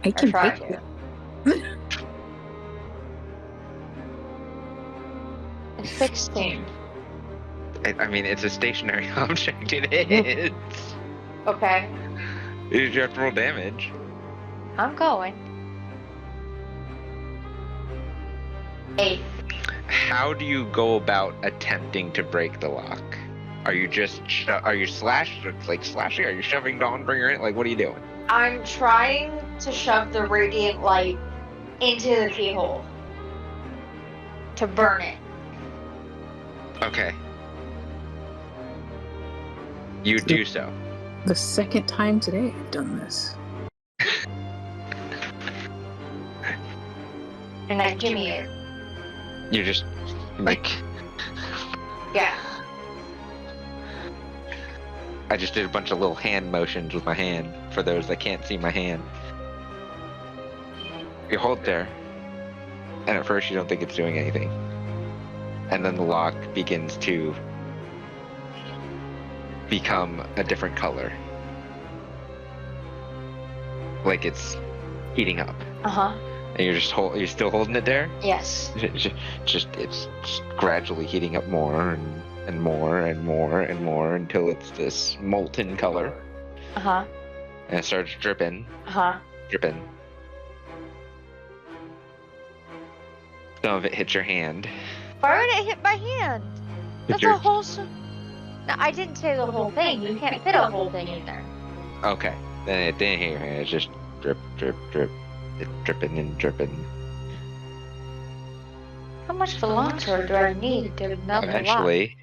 I can try break to. it. It's 16. I mean, it's a stationary object. It is. Okay, You have to roll damage. I'm going. 8. How do you go about attempting to break the lock? Are you just slashing? Are you shoving Dawnbringer in? Like, what are you doing? I'm trying to shove the radiant light into the keyhole to burn it. Okay. You do so. The second time today I've done this. And I gimme it. You just like. Yeah. I just did a bunch of little hand motions with my hand for those that can't see my hand. You hold there, and at first you don't think it's doing anything. And then the lock begins to become a different color. Like it's heating up. Uh-huh. And you're you're still holding it there? Yes. It's gradually heating up more and more and more and more until it's this molten color. Uh-huh. And it starts dripping. Uh-huh. Dripping. Some of it hits your hand. Why would it hit my hand? That's a whole... No, I didn't say the whole thing. You can't fit a whole thing in there. Okay. Then it didn't hit your hand. It's just drip, drip, drip. It's dripping and dripping. How much of a longsword do I need to melt the lock? Eventually,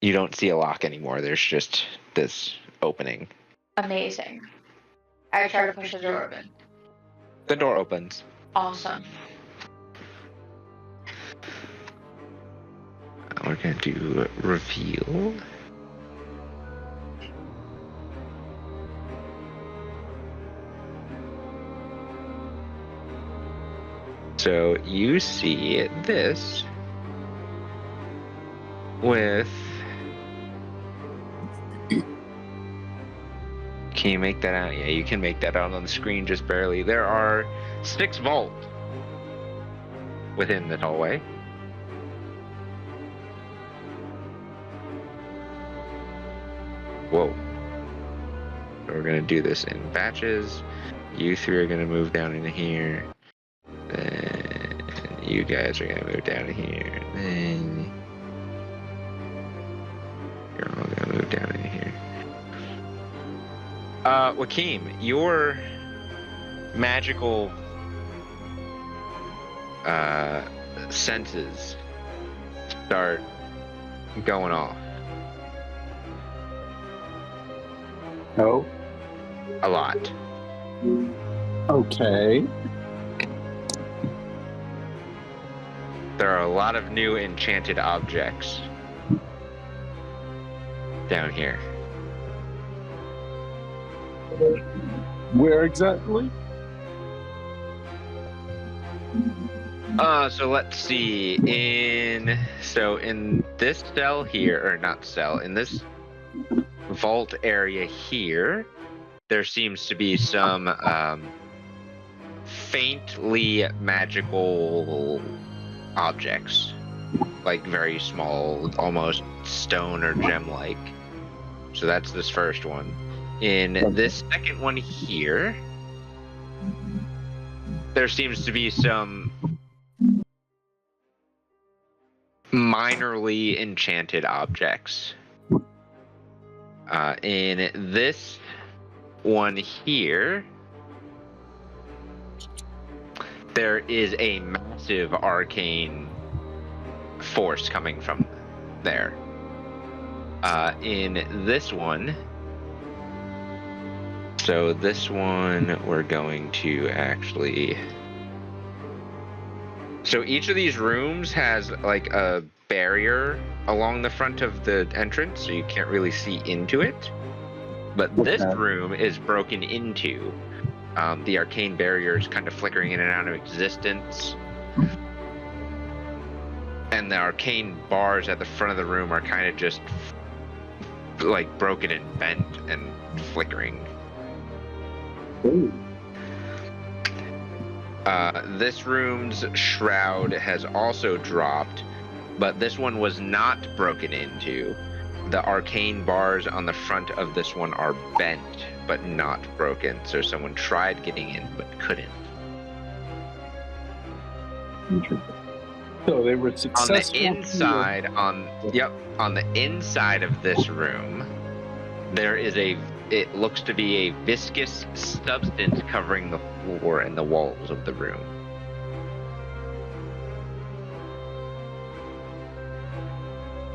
you don't see a lock anymore. There's just this opening. Amazing. I try to push the door open. The door opens. Awesome. We're gonna do reveal. So you see this with. Can you make that out? Yeah, you can make that out on the screen just barely. There are 6 vaults within the hallway. Whoa. So we're gonna do this in batches. You 3 are gonna move down into here. Then you guys are gonna move down here. Then you're all gonna move down in here. Joaquim, your magical senses start going off. Oh. A lot. Okay. There are a lot of new enchanted objects down here. Where exactly? So let's see. In this cell here, or not cell, in this vault area here, there seems to be some faintly magical objects, like very small, almost stone or gem-like. So that's this first one. In this second one here, there seems to be some minorly enchanted objects. In this one here, there is a massive arcane force coming from there. In this one, so this one we're going to actually... So each of these rooms has like a barrier along the front of the entrance, so you can't really see into it. But this room is broken into. The arcane barrier is kind of flickering in and out of existence. And the arcane bars at the front of the room are kind of just like broken and bent and flickering. Ooh. This room's shroud has also dropped, but this one was not broken into. The arcane bars on the front of this one are bent, but not broken. So someone tried getting in, but couldn't. Interesting. So they were successful. On the inside of this room, there is it looks to be a viscous substance covering the floor and the walls of the room.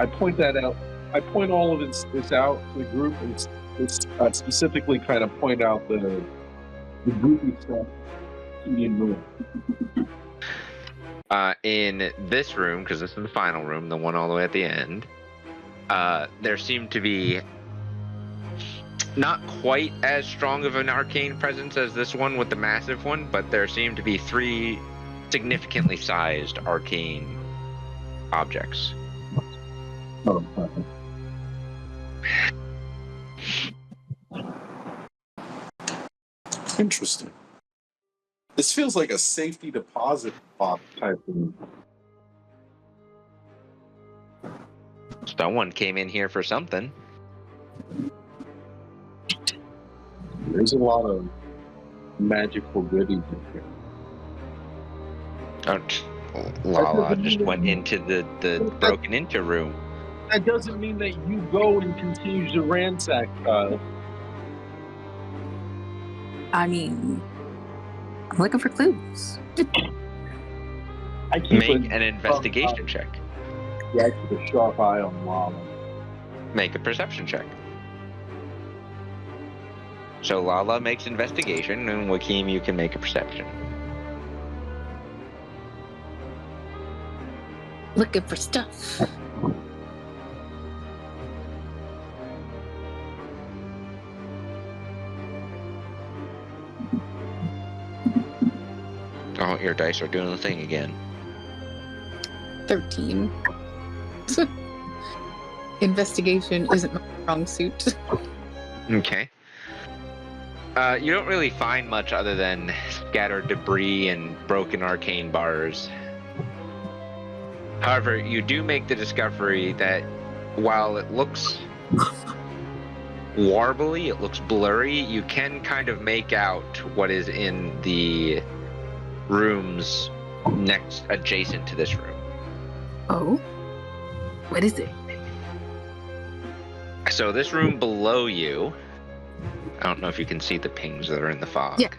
I point that out. I point all of this out to the group and specifically kind of point out the groupy stuff in the room. In this room, because this is the final room, the one all the way at the end, there seemed to be not quite as strong of an arcane presence as this one with the massive one, but there seemed to be 3 significantly sized arcane objects. Oh, interesting. This feels like a safety deposit box type thing. Someone came in here for something. There's a lot of magical goodies in here. Lala just went into the broken into room. That doesn't mean that you go and continue to ransack, Kyle. I mean, I'm looking for clues. I keep Make an investigation check. Yeah, I keep a sharp eye on Lala. Make a perception check. So Lala makes investigation, and Wakeem, you can make a perception. Looking for stuff. Oh, your dice are doing the thing again. 13. Investigation isn't my strong suit. Okay. You don't really find much other than scattered debris and broken arcane bars. However, you do make the discovery that while it looks warbly, it looks blurry, you can kind of make out what is in the rooms next adjacent to this room. Oh? What is it? So this room below you, I don't know if you can see the pings that are in the fog. Yeah,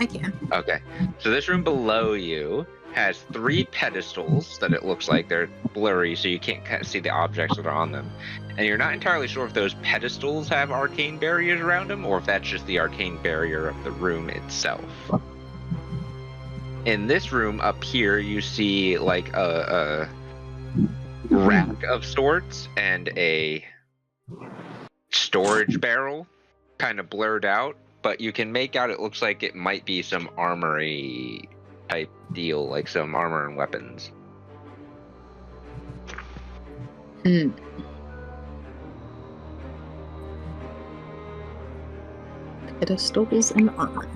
I can. Okay. So this room below you has 3 pedestals that it looks like they're blurry, so you can't see the objects that are on them. And you're not entirely sure if those pedestals have arcane barriers around them, or if that's just the arcane barrier of the room itself. In this room up here, you see like a rack of sorts and a storage barrel, kind of blurred out, but you can make out it looks like it might be some armory type deal, like some armor and weapons. Pedestals and armor.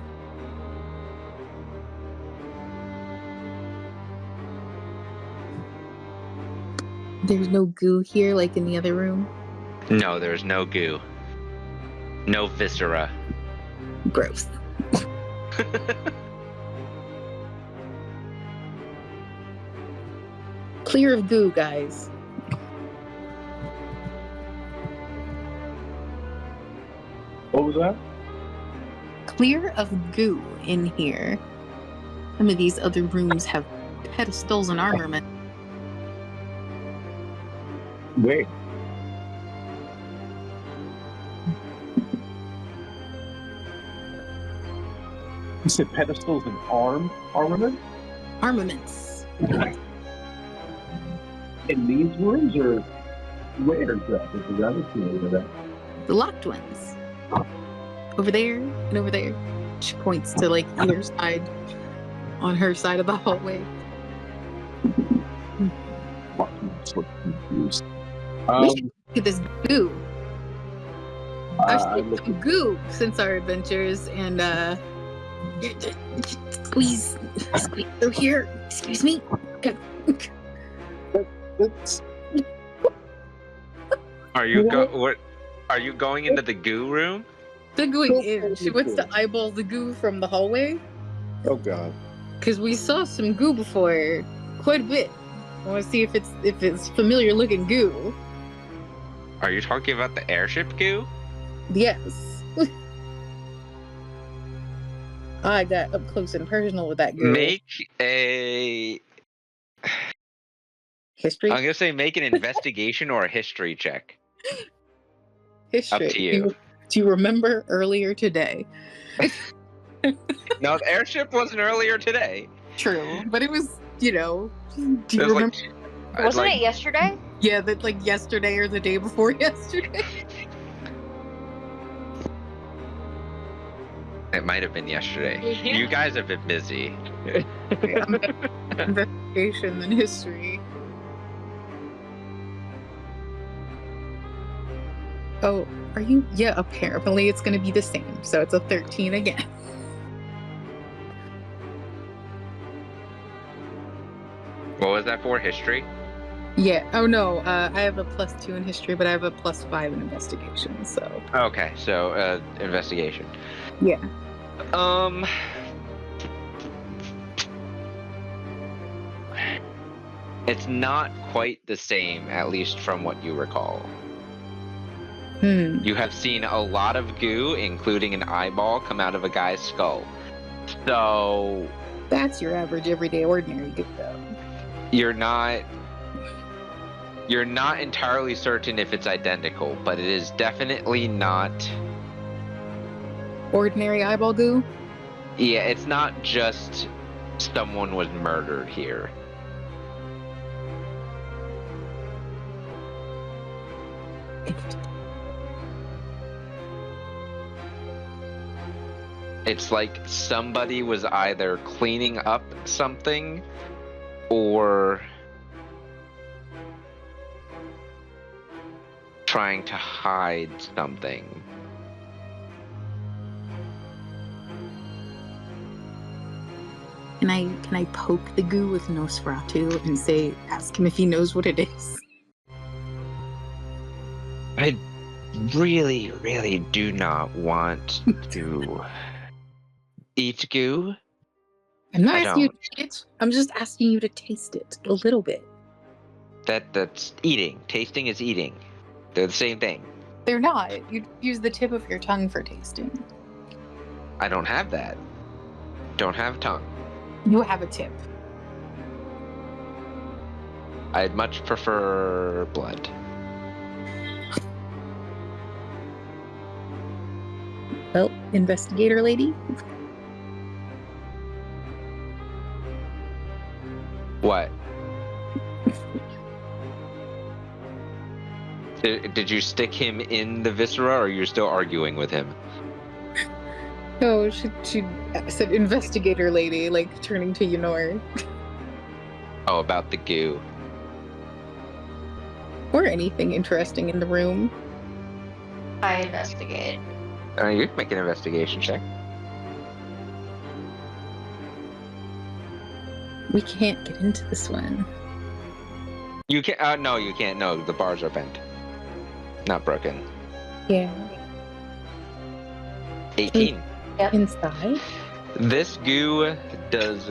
There's no goo here like in the other room? No, there's no goo. No viscera. Gross. Clear of goo, guys. What was that? Clear of goo in here. Some of these other rooms have pedestals and armament. Wait. You said pedestals and armament? Armaments. In these rooms, or where exactly? Because I don't see any of that. The locked ones. Over there and over there. She points to like either side on her side of the hallway. I'm so confused. We should look at this goo. I've I seen some goo since our adventures, and squeeze through here. Excuse me. That's Are you what? Are you going into the goo room? They're going in. She wants to eyeball the goo from the hallway. oh god. Because we saw some goo before, quite a bit. I want to see if it's familiar looking goo. Are you talking about the airship goo? Yes. I got up close and personal with that goo. Make a... History? I'm gonna say make an investigation or a history check. History. Up to you. Do you remember earlier today? No, the airship wasn't earlier today. True, but it was, do you It was remember? Wasn't it yesterday? Yeah, that like yesterday or the day before yesterday. It might have been yesterday. You guys have been busy. Investigation and history. Oh, are you? Yeah, apparently it's going to be the same. So it's a 13 again. What was that for? History? Yeah. Oh no. I have a +2 in history, but I have a +5 in investigation. So. Okay, so investigation. Yeah. It's not quite the same, at least from what you recall. You have seen a lot of goo, including an eyeball, come out of a guy's skull. So That's your average, everyday, ordinary goo, though. you're not entirely certain if it's identical, but it is definitely not. Ordinary eyeball goo? Yeah, it's not just someone was murdered here. It's like somebody was either cleaning up something or trying to hide something. Can I poke the goo with Nosferatu and say, ask him if he knows what it is? I really, really do not want to eat goo. I'm not I asking you don't. to eat it. I'm just asking you to taste it a little bit. That's eating. Tasting is eating. They're the same thing. They're not. You use the tip of your tongue for tasting. I don't have that. Don't have tongue. You have a tip. I'd much prefer blood. Well, investigator lady. What? Did you stick him in the viscera, or are you still arguing with him? No, she said investigator lady, like turning to Yunor. Oh, about the goo. Or anything interesting in the room. I investigate. You can make an investigation check. We can't get into this one. You can't. No, you can't. No, the bars are bent, not broken. Yeah. 18. Yep. Inside? This goo does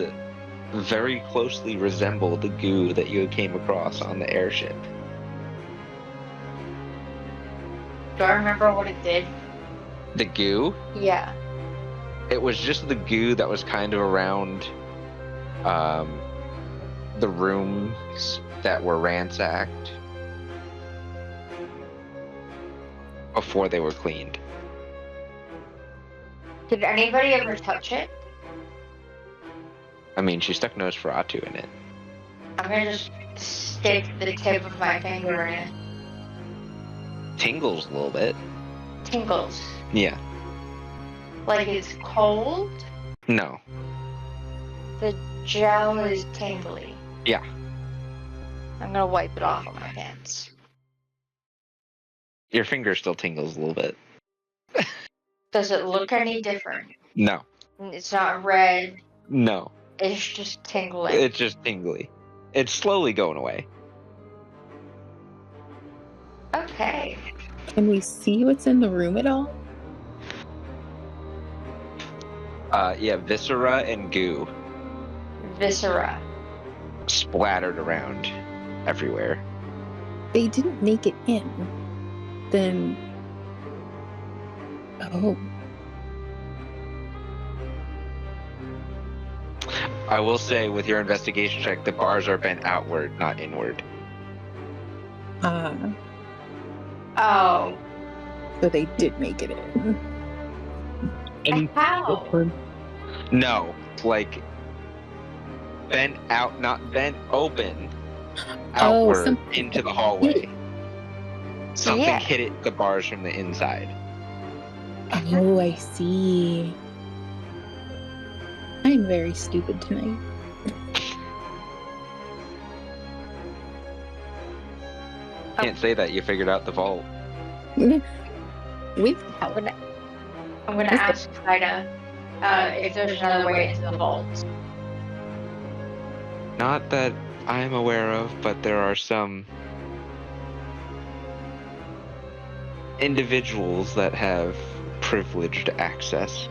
very closely resemble the goo that you came across on the airship. Do I remember what it did? The goo? Yeah. It was just the goo that was kind of around the rooms that were ransacked before they were cleaned. Did anybody ever touch it? I mean, she stuck Nosferatu in it. I'm gonna just stick the tip of my finger in it. Tingles a little bit. Tingles. Yeah. Like it's cold? No. The gel is tingly. Yeah. I'm gonna wipe it off on my hands. Your finger still tingles a little bit. Does it look any different? No. It's not red. No. It's just tingling. It's just tingly. It's slowly going away. Okay. Can we see what's in the room at all? Yeah, viscera and goo Viscera. splattered around everywhere. They didn't make it in. Then... Oh. I will say, with your investigation check, the bars are bent outward, not inward. Oh. So they did make it in. Any How? footprint? No, like bent out, not bent open, outward something- into the hallway. Something Yeah. hit it, the bars from the inside. Oh, I see. I'm very stupid tonight. Can't say that you figured out the vault. With help. I'm gonna ask Ida if there's another way into the vault. Not that I'm aware of, but there are some individuals that have privileged access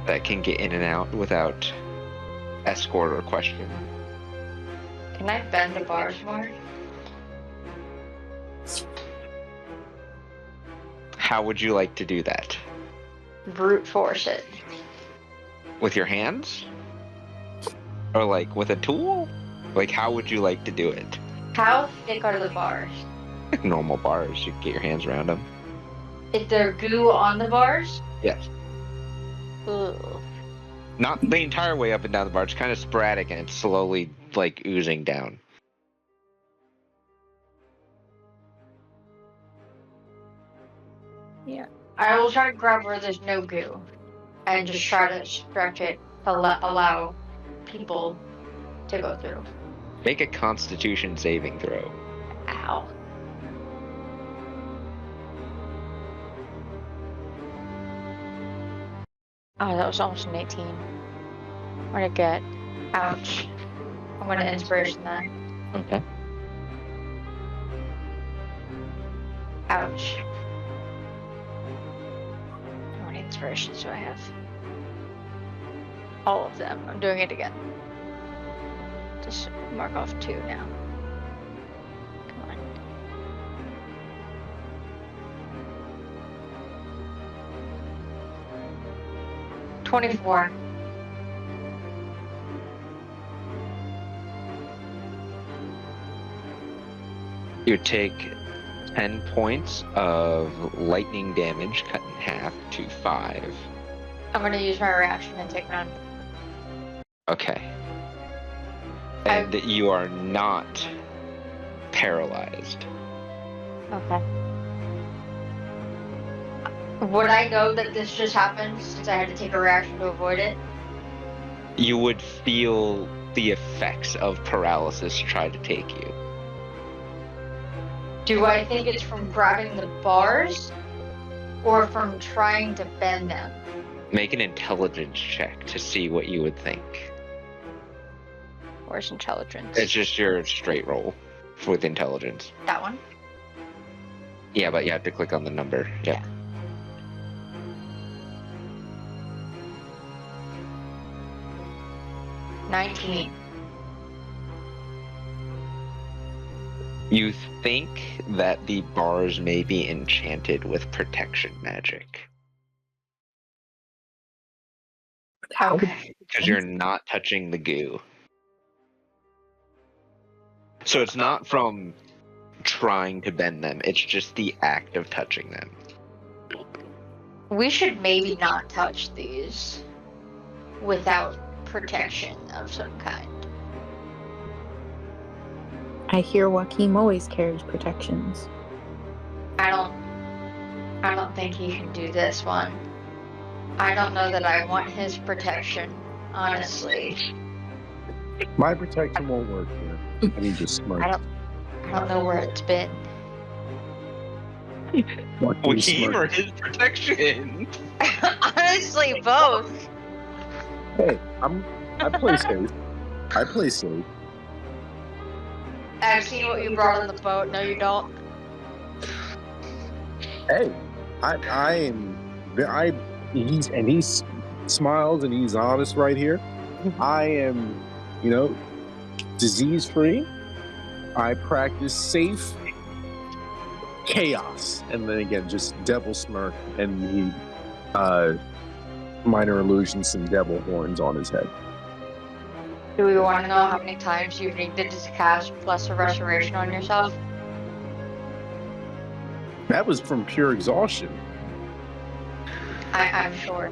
that can get in and out without escort or question. Can I bend the bars more? How would you like to do that? Brute force it. With your hands? Or like with a tool? Like how would you like to do it? How thick are the bars? Normal bars, you can get your hands around them. Is there goo on the bars? Yes. Ugh. Not the entire way up and down the bar, it's kind of sporadic and it's slowly like oozing down. Yeah. I will try to grab where there's no goo and just try to stretch it to allow people to go through. Make a Constitution saving throw. Ow. Oh, that was almost an 18. I'm gonna get. Ouch. I'm gonna inspiration that. Okay. Ouch. How many inspirations do I have? All of them. I'm doing it again. Just mark off 2 now. Come on. $24. You take 10 points of lightning damage cut in half to 5. I'm gonna use my reaction and take none. Okay. And you are not paralyzed. Okay. Would I know that this just happened since I had to take a reaction to avoid it? You would feel the effects of paralysis try to take you. Do I think it's from grabbing the bars or from trying to bend them? Make an intelligence check to see what you would think. Where's intelligence? It's just your straight roll with intelligence. That one? Yeah, but you have to click on the number. Yeah. Yeah. 19. You think that the bars may be enchanted with protection magic. Okay. Because you're not touching the goo. So it's not from trying to bend them, it's just the act of touching them. We should maybe not touch these without protection of some kind. I hear Joaquin always carries protections. I don't think he can do this one. I don't know that I want his protection, honestly. My protection won't work here. I need to smirk. I don't know where it's been. Joaquin or his protection? Honestly, both. Hey, I play safe. I play safe. I've seen what you brought on the boat. No, you don't. Hey, he smiles and he's honest right here. I am, disease free. I practice safe chaos, and then again, just devil smirk, and he minor illusions, some devil horns on his head. Do we want to know how many times you've needed to cast Lesser Restoration on yourself? That was from pure exhaustion. I'm sure.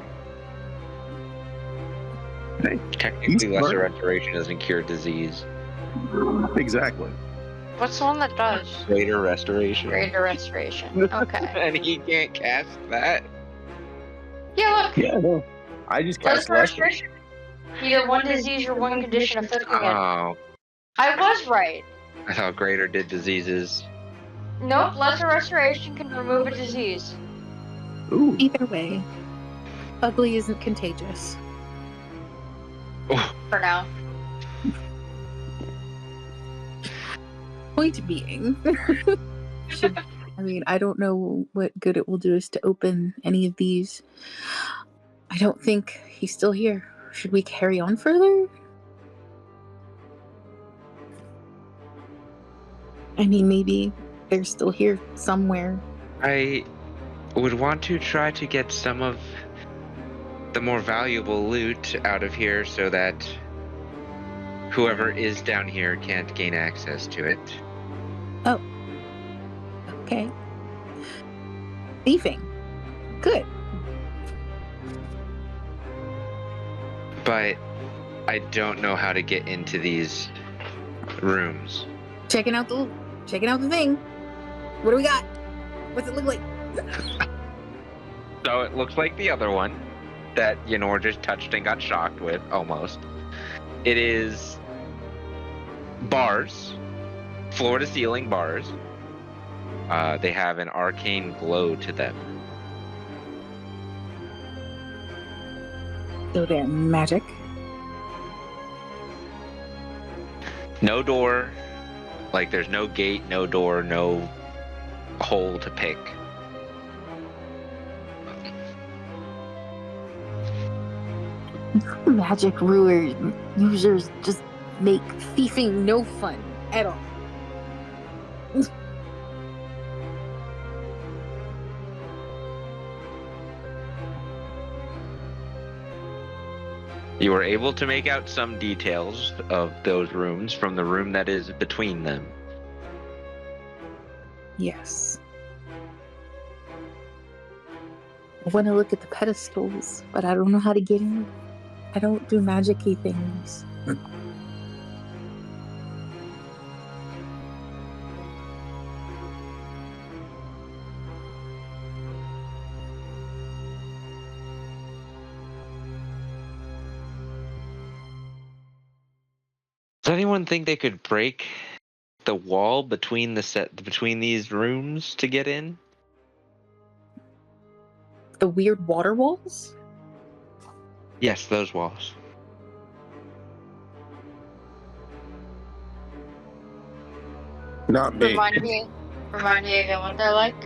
Hey, technically, Lesser Restoration doesn't cure disease. Exactly. What's the one that does? Greater Restoration. Greater Restoration. Okay. And he can't cast that. Yeah, look. Yeah, no. I just cast Lesser Restoration. Either one disease or one condition afflicting it. Oh, I was right. I thought Greater did diseases. Nope, Lesser Restoration can remove a disease. Ooh. Either way, ugly isn't contagious. For now. Point being, I don't know what good it will do us to open any of these. I don't think he's still here. Should we carry on further? I mean, maybe they're still here somewhere. I would want to try to get some of the more valuable loot out of here so that whoever is down here can't gain access to it. Oh. Okay. Thieving. Good. But I don't know how to get into these rooms. Checking out the thing. What do we got? What's it look like? So it looks like the other one that Yenor just touched and got shocked with, almost. It is bars, floor-to-ceiling bars. They have an arcane glow to them. So they're magic. No door. Like, there's no gate, no door, no hole to pick. Magic rulers users just make thieving no fun at all. You were able to make out some details of those rooms from the room that is between them. Yes. I want to look at the pedestals, but I don't know how to get in. I don't do magic-y things. Does anyone think they could break the wall between between these rooms to get in? The weird water walls? Yes, those walls. Not me. Remind me again what they're like.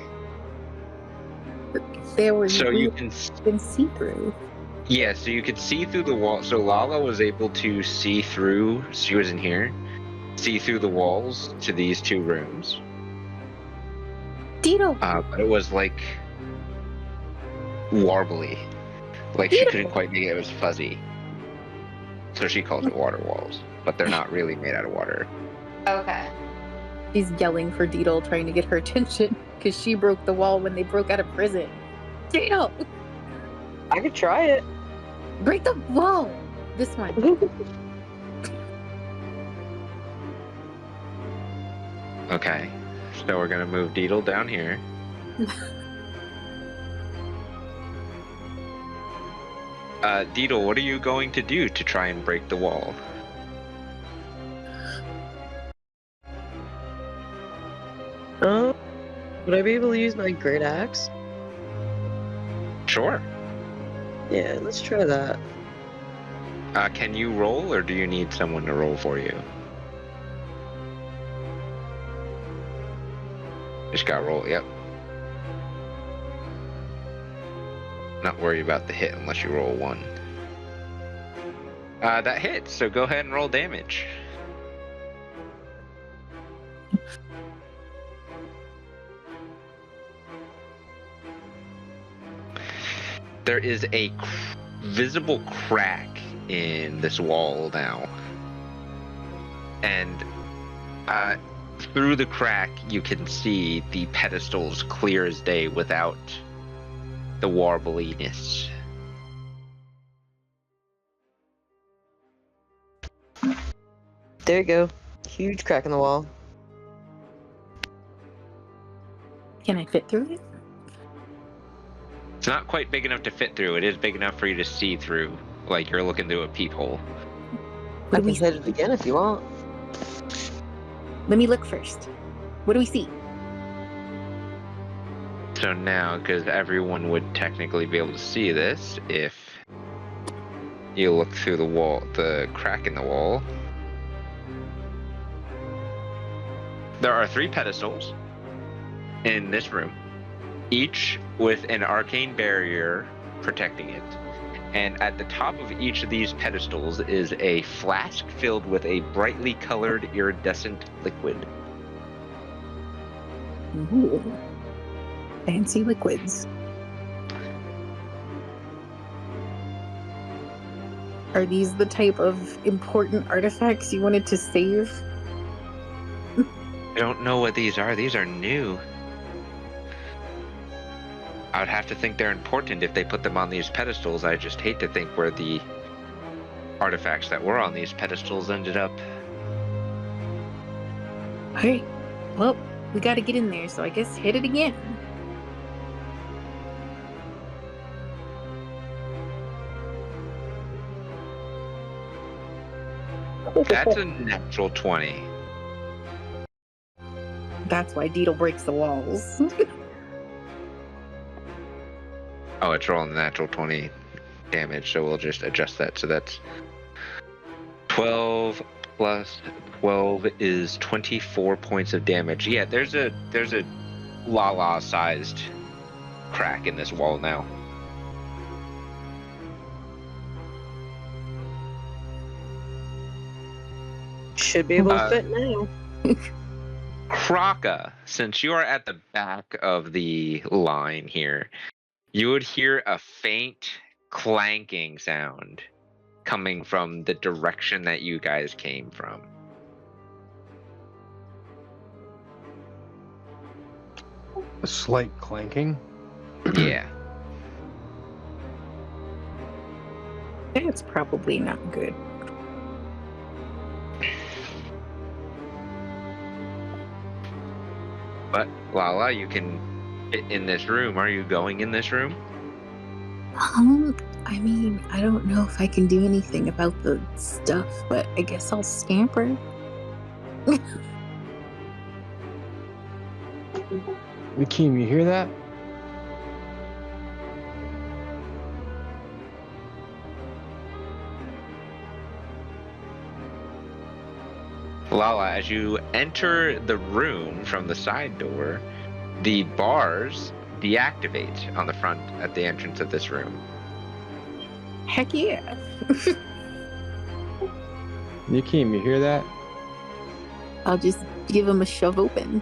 They were So you can see through. Yeah, so you could see through the wall. So Lala was able to see through, she was in here, see through the walls to these two rooms. Dito! But it was like warbly. Like she couldn't quite make it, it was fuzzy. So she calls it water walls. But they're not really made out of water. Okay. She's yelling for Deedle, trying to get her attention, because she broke the wall when they broke out of prison. Deedle! I could try it. Break the wall! This one. Okay. So we're gonna move Deedle down here. Deedle, what are you going to do to try and break the wall? Would I be able to use my great axe? Sure. Yeah, let's try that. Can you roll, or do you need someone to roll for you? Just gotta roll, yep. Not worry about the hit unless you roll 1. That hits, so go ahead and roll damage. There is a visible crack in this wall now. And through the crack, you can see the pedestals clear as day without the warbliness. There you go. Huge crack in the wall. Can I fit through it? It's not quite big enough to fit through. It is big enough for you to see through, like you're looking through a peephole. I can hit it again if you want. Let me look first. What do we see? So now, because everyone would technically be able to see this if you look through the wall, the crack in the wall. There are 3 pedestals in this room, each with an arcane barrier protecting it. And at the top of each of these pedestals is a flask filled with a brightly colored iridescent liquid. Ooh. Fancy liquids. Are these the type of important artifacts you wanted to save? I don't know what these are. These are new. I would have to think they're important if they put them on these pedestals. I just hate to think where the artifacts that were on these pedestals ended up. Alright. Well, we gotta get in there, so I guess hit it again. That's a natural 20. That's why Deedle breaks the walls. Oh, it's rolling the natural 20 damage, so we'll just adjust that. So that's 12 plus 12 is 24 points of damage. Yeah, there's a Lala sized crack in this wall now. Should be able to fit now. Kraka, since you are at the back of the line here, you would hear a faint clanking sound coming from the direction that you guys came from. A slight clanking. Yeah. That's probably not good. But Lala, you can fit in this room. Are you going in this room? I mean, I don't know if I can do anything about the stuff, but I guess I'll scamper. Akeem, you hear that? Lala, as you enter the room from the side door, the bars deactivate on the front at the entrance of this room. Heck yeah. Akeem, you hear that? I'll just give him a shove open.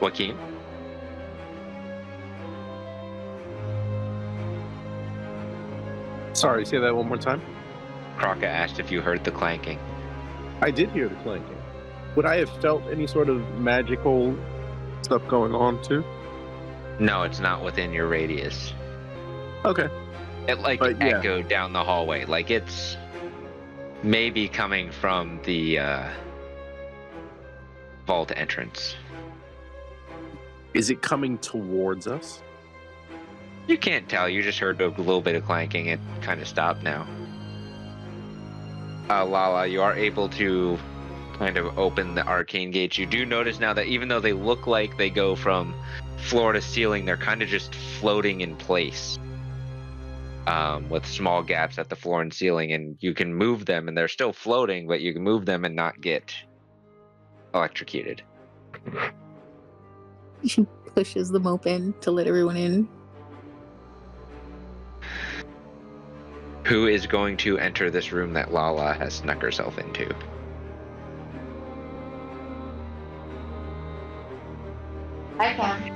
Joaquin? Sorry, say that one more time. Kraka asked if you heard the clanking. I did hear the clanking. Would I have felt any sort of magical stuff going on too? No, it's not within your radius. Okay. It But, yeah. echoed down the hallway. Like it's maybe coming from the vault entrance. Is it coming towards us? You can't tell. You just heard a little bit of clanking. It kind of stopped now. Lala, you are able to kind of open the arcane gates. You do notice now that even though they look like they go from floor to ceiling, they're kind of just floating in place. With small gaps at the floor and ceiling, and you can move them and they're still floating, but you can move them and not get electrocuted. She pushes them open to let everyone in. Who is going to enter this room that Lala has snuck herself into? I can.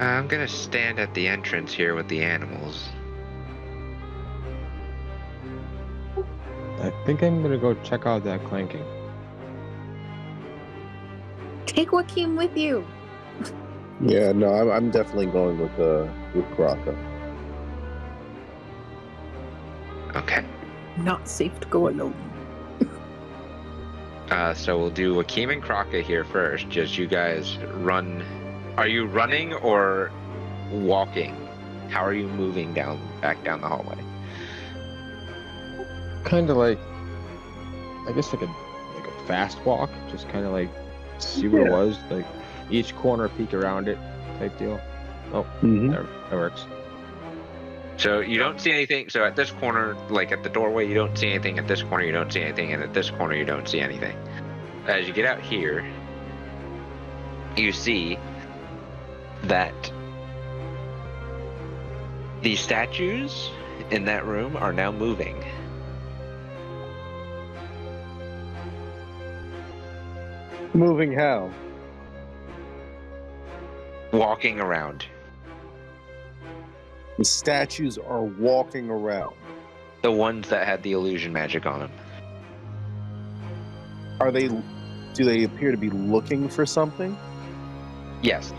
I'm gonna stand at the entrance here with the animals. I think I'm gonna go check out that clanking. Take Joaquin with you. Yeah, no, I'm definitely going with Kraka. Okay. Not safe to go alone. So we'll do Akeem and Kraka here first. Just you guys run. Are you running or walking? How are you moving back down the hallway? Kind of like, I guess like a fast walk. Just kind of like see what it was. Like each corner, peek around it, type deal. Oh, Mhm. there, that works. So you don't see anything. So at this corner, like at the doorway, you don't see anything. At this corner, you don't see anything. And at this corner, you don't see anything. As you get out here, you see that the statues in that room are now moving. Moving how? Walking around. The statues are walking around. The ones that had the illusion magic on them. Are they? Do they appear to be looking for something? Yes.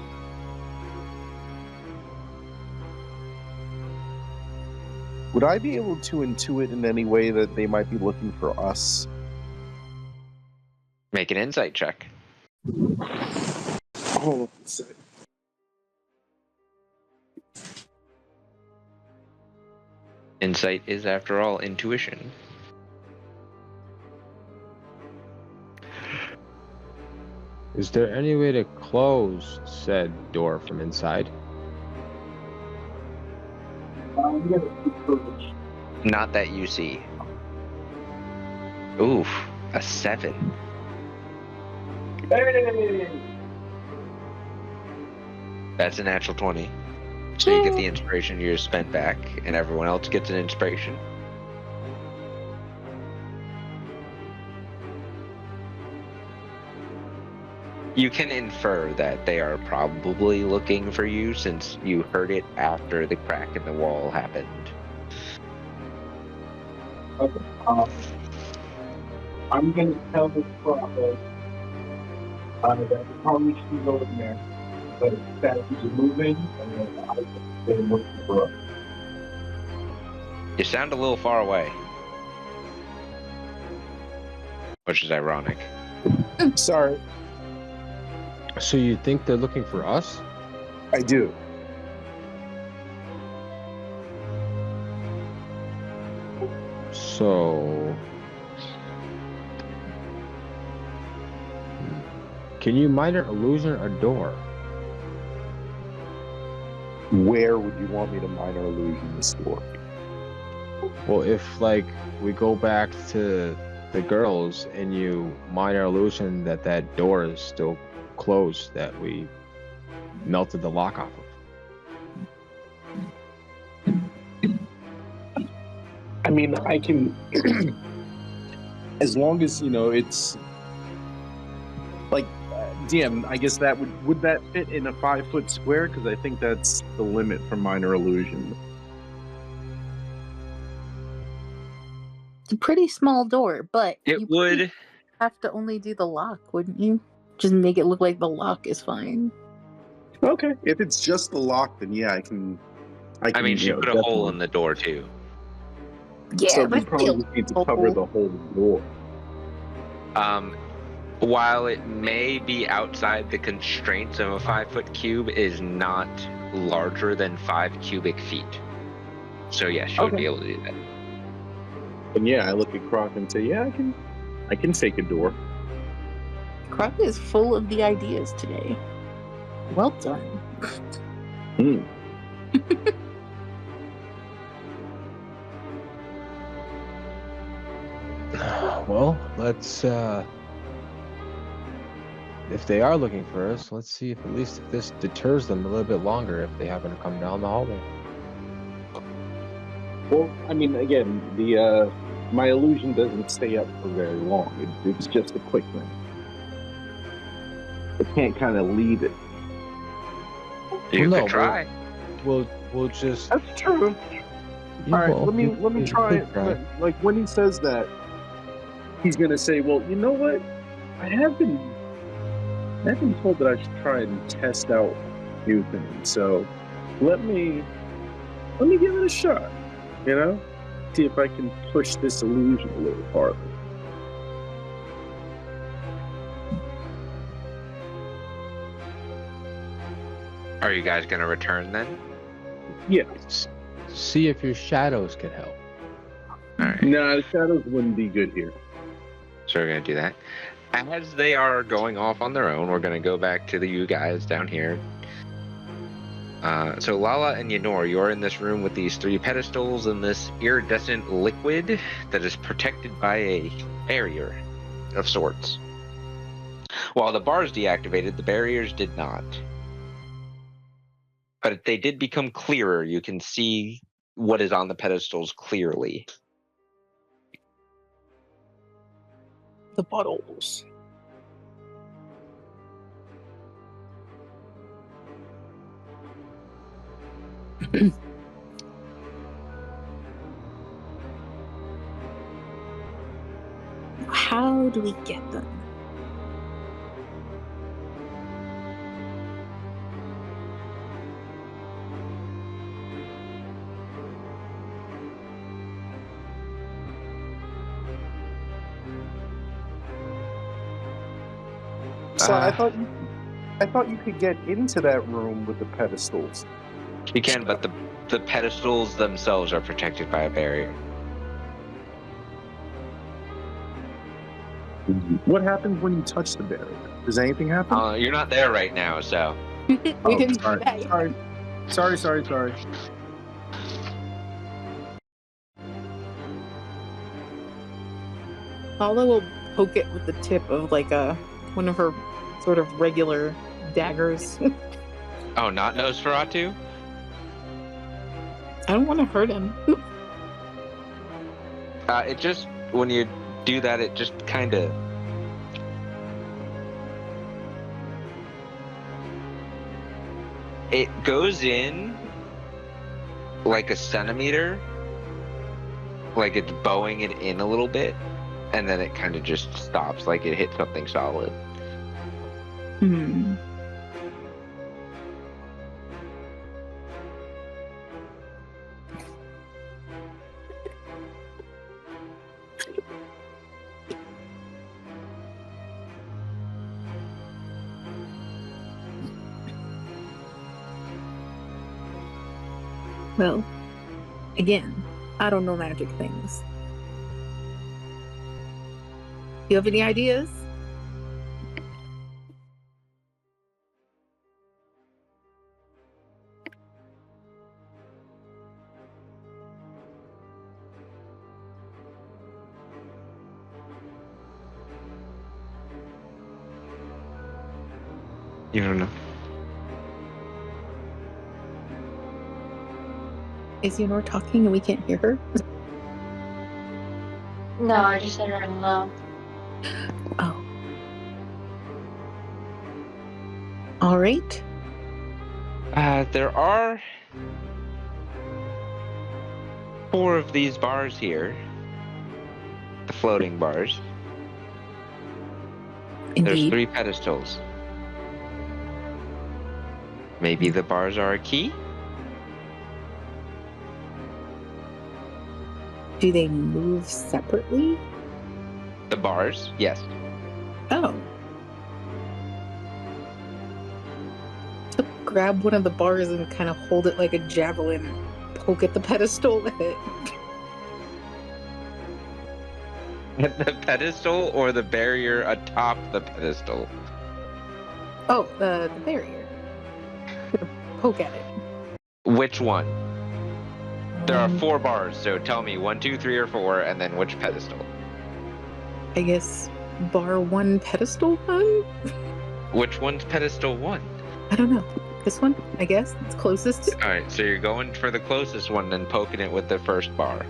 Would I be able to intuit in any way that they might be looking for us? Make an insight check. Hold on a second. Insight is, after all, intuition. Is there any way to close said door from inside? Not that you see. Oof, a 7. Hey! That's a natural 20. So you get the inspiration you spent back, and everyone else gets an inspiration. You can infer that they are probably looking for you since you heard it after the crack in the wall happened. Okay. I'm going to tell this process that the probably should go in there, but the statues are moving, and then they're looking for us. You sound a little far away. Which is ironic. Sorry, So you think they're looking for us? I do. So... Can you minor illusion a door? Where would you want me to minor illusion this door? Well, if, like, we go back to the girls and you minor illusion that that door is still closed, that we melted the lock off of. I mean, I can, as long as, you know, it's like, DM, I guess that would that fit in a 5-foot square? Because I think that's the limit for minor illusion. It's a pretty small door, but It you would. have to only do the lock, wouldn't you? Just make it look like the lock is fine. Okay, if it's just the lock, then yeah, I can. I mean, she you know, put a hole definitely. in the door too. Yeah, So we but probably still, just need to cover the whole door. While it may be outside the constraints of a 5-foot cube, is not larger than 5 cubic feet. So yes, you would be able to do that. And yeah, I look at Croc and say, yeah, I can fake a door. Croc is full of the ideas today. Well done. Hmm. Well, let's, if they are looking for us, let's see if at least if this deters them a little bit longer if they happen to come down the hallway. Well, I mean, again, the my illusion doesn't stay up for very long. It's just a quick thing. I can't kind of leave it. You Well, could no, try. We'll just. That's true. you All right, will. let me You try could it. try. Like when he says that, he's gonna say, "Well, you know what? I have been told that I should try and test out new things. So let me give it a shot. You know, see if I can push this illusion a little farther." Are you guys going to return then? Yeah. See if your shadows can help. All right. No, the shadows wouldn't be good here. So we're going to do that. As they are going off on their own, we're going to go back to you guys down here. So Lala and Yenor, you're in this room with these 3 pedestals and this iridescent liquid that is protected by a barrier of sorts. While the bars deactivated, the barriers did not. But they did become clearer. You can see what is on the pedestals clearly. The bottles. How do we get them? So I thought you could get into that room with the pedestals. You can, but the pedestals themselves are protected by a barrier. What happens when you touch the barrier? Does anything happen? You're not there right now, so. We didn't do sorry, that yet. sorry. Paula will poke it with the tip of like one of her sort of regular daggers. Oh, not Nosferatu? I don't want to hurt him. It just, when you do that, it just kind of... It goes in like a centimeter, like it's bowing it in a little bit, and then it kind of just stops, like it hit something solid. Hmm. Well, again, I don't know magic things. You have any ideas? You don't know. Is Yenor talking and we can't hear her? No, I just said I don't know. Oh. All right. There are 4 of these bars here. The floating bars. There's Indeed. 3 pedestals. Maybe the bars are a key? Do they move separately? The bars? Yes. Oh. So grab one of the bars and kind of hold it like a javelin, poke at the pedestal with it. The pedestal or the barrier atop the pedestal? Oh, the barrier. Poke at it. Which one? There are 4 bars, so tell me 1, 2, 3, or 4, and then which pedestal? I guess bar 1 pedestal 1? Which one's pedestal 1? I don't know. This one, I guess. It's closest. Alright, so you're going for the closest one and poking it with the first bar.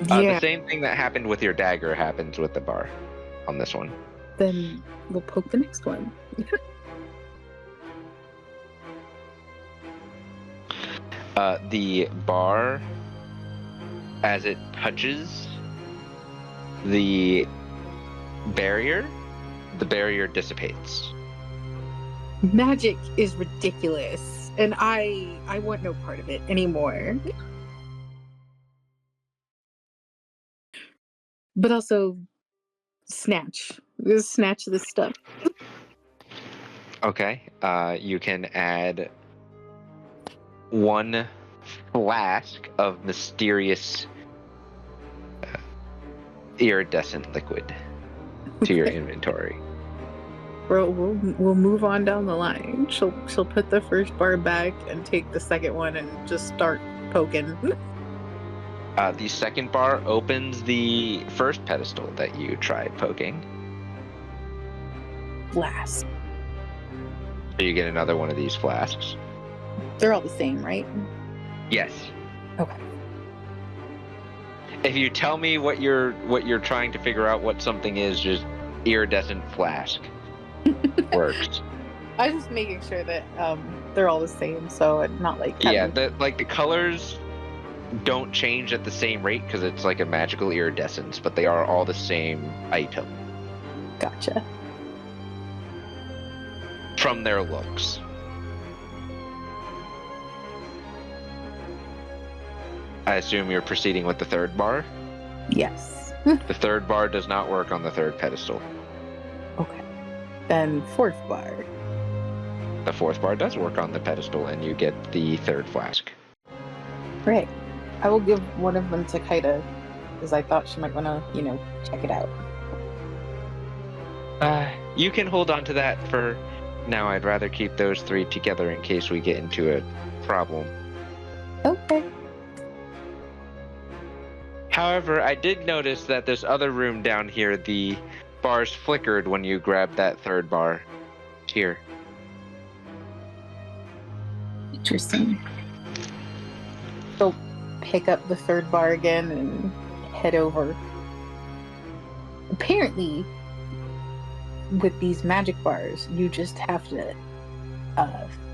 Yeah. The same thing that happened with your dagger happens with the bar on this one. Then we'll poke the next one. The bar, as it touches the barrier dissipates. Magic is ridiculous, and I want no part of it anymore. But also, snatch this stuff. Okay, you can add 1 flask of mysterious iridescent liquid to your inventory. We'll move on down the line. She'll put the first bar back and take the second one and just start poking. The second bar opens the first pedestal that you tried poking. Flask. So you get another one of these flasks. They're all the same, right? Yes. Okay. If you tell me what you're trying to figure out what something is, just iridescent flask works. I was just making sure that they're all the same, so it's not like Yeah, the colors don't change at the same rate because it's like a magical iridescence, but they are all the same item. Gotcha. From their looks. I assume you're proceeding with the third bar? Yes. The third bar does not work on the third pedestal. Okay. Then fourth bar. The fourth bar does work on the pedestal, and you get the third flask. Great. I will give one of them to Kaida, because I thought she might want to, check it out. You can hold on to that for now. I'd rather keep those three together in case we get into a problem. Okay. However, I did notice that this other room down here, the bars flickered when you grabbed that third bar. Here. Interesting. So pick up the third bar again and head over. Apparently, with these magic bars, you just have to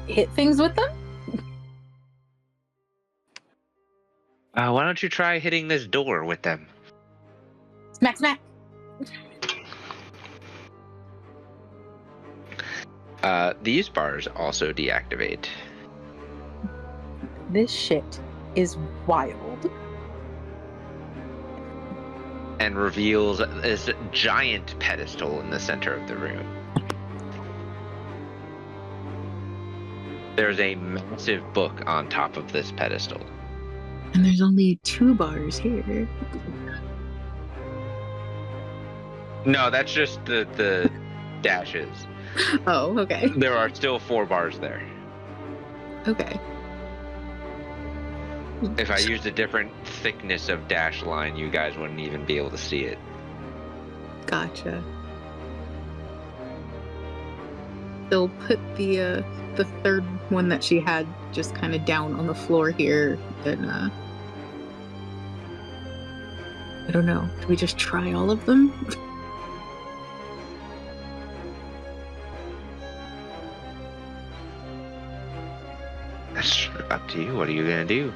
hit things with them. Why don't you try hitting this door with them? Smack, smack. These bars also deactivate. This shit is wild. And reveals this giant pedestal in the center of the room. There's a massive book on top of this pedestal. And there's only 2 bars here. No, that's just the dashes. Oh, okay. There are still 4 bars there. Okay. If I used a different thickness of dash line, you guys wouldn't even be able to see it. Gotcha. They'll put the third one that she had just kind of down on the floor here, and I don't know. Do we just try all of them? That's up to you. What are you gonna do?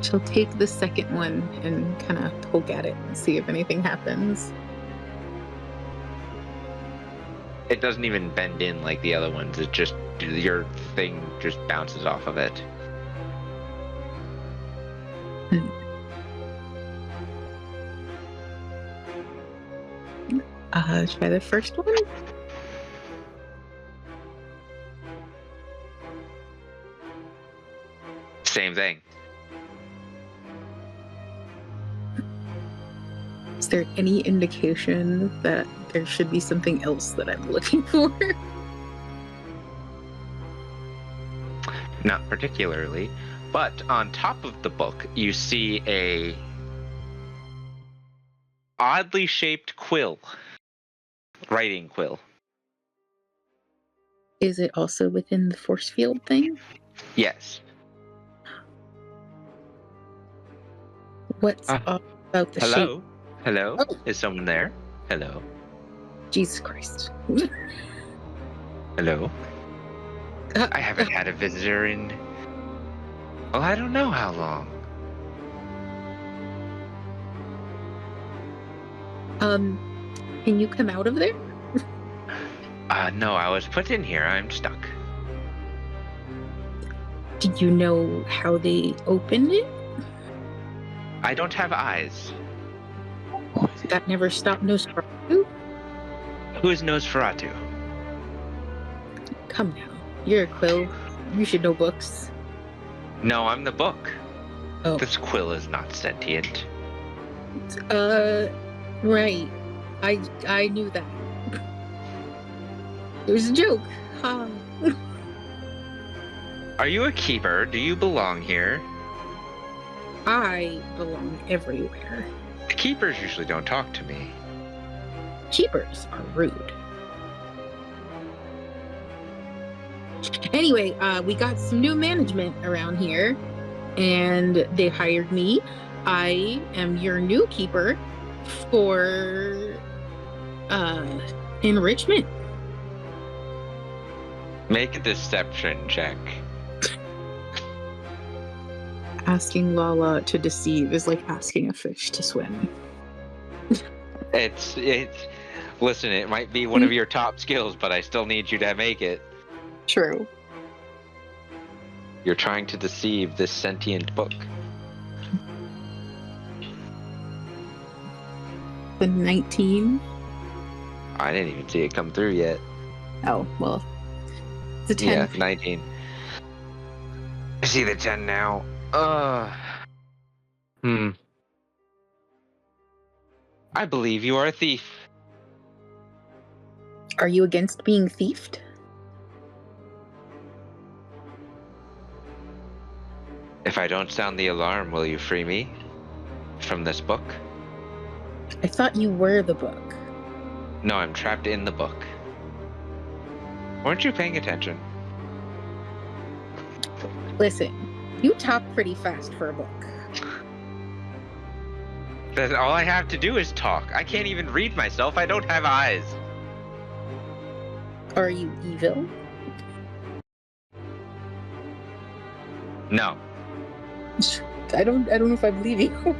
She'll take the second one and kind of poke at it and see if anything happens. It doesn't even bend in like the other ones. It just, your thing just bounces off of it. Try the first one? Same thing. Is there any indication that there should be something else that I'm looking for? Not particularly, but on top of the book, you see a oddly shaped quill. Writing quill. Is it also within the force field thing? Yes. What's off about the hello? shape? Hello? Oh. Is someone there? Hello? Jesus Christ. Hello? I haven't had a visitor in... well, I don't know how long. Can you come out of there? No, I was put in here. I'm stuck. Did you know how they opened it? I don't have eyes. That never stopped Nosferatu? Who is Nosferatu? Come now. You're a quill. You should know books. No, I'm the book. Oh. This quill is not sentient. Right. I knew that. It was a joke. Ha. Are you a keeper? Do you belong here? I belong everywhere. The keepers usually don't talk to me. Keepers are rude. Anyway, we got some new management around here, and they hired me. I am your new keeper for enrichment. Make a deception check. Asking Lala to deceive is like asking a fish to swim. It's listen, it might be one of your top skills, but I still need you to make it. True. You're trying to deceive this sentient book. The 19. I didn't even see it come through yet. Oh, well. It's a 10. Yeah, 19. I see the 10 now. I believe you are a thief. Are you against being thiefed? If I don't sound the alarm, will you free me from this book? I thought you were the book. No, I'm trapped in the book. Weren't you paying attention? Listen, you talk pretty fast for a book. That's all I have to do is talk. I can't even read myself. I don't have eyes. Are you evil? No. I don't know if I believe you.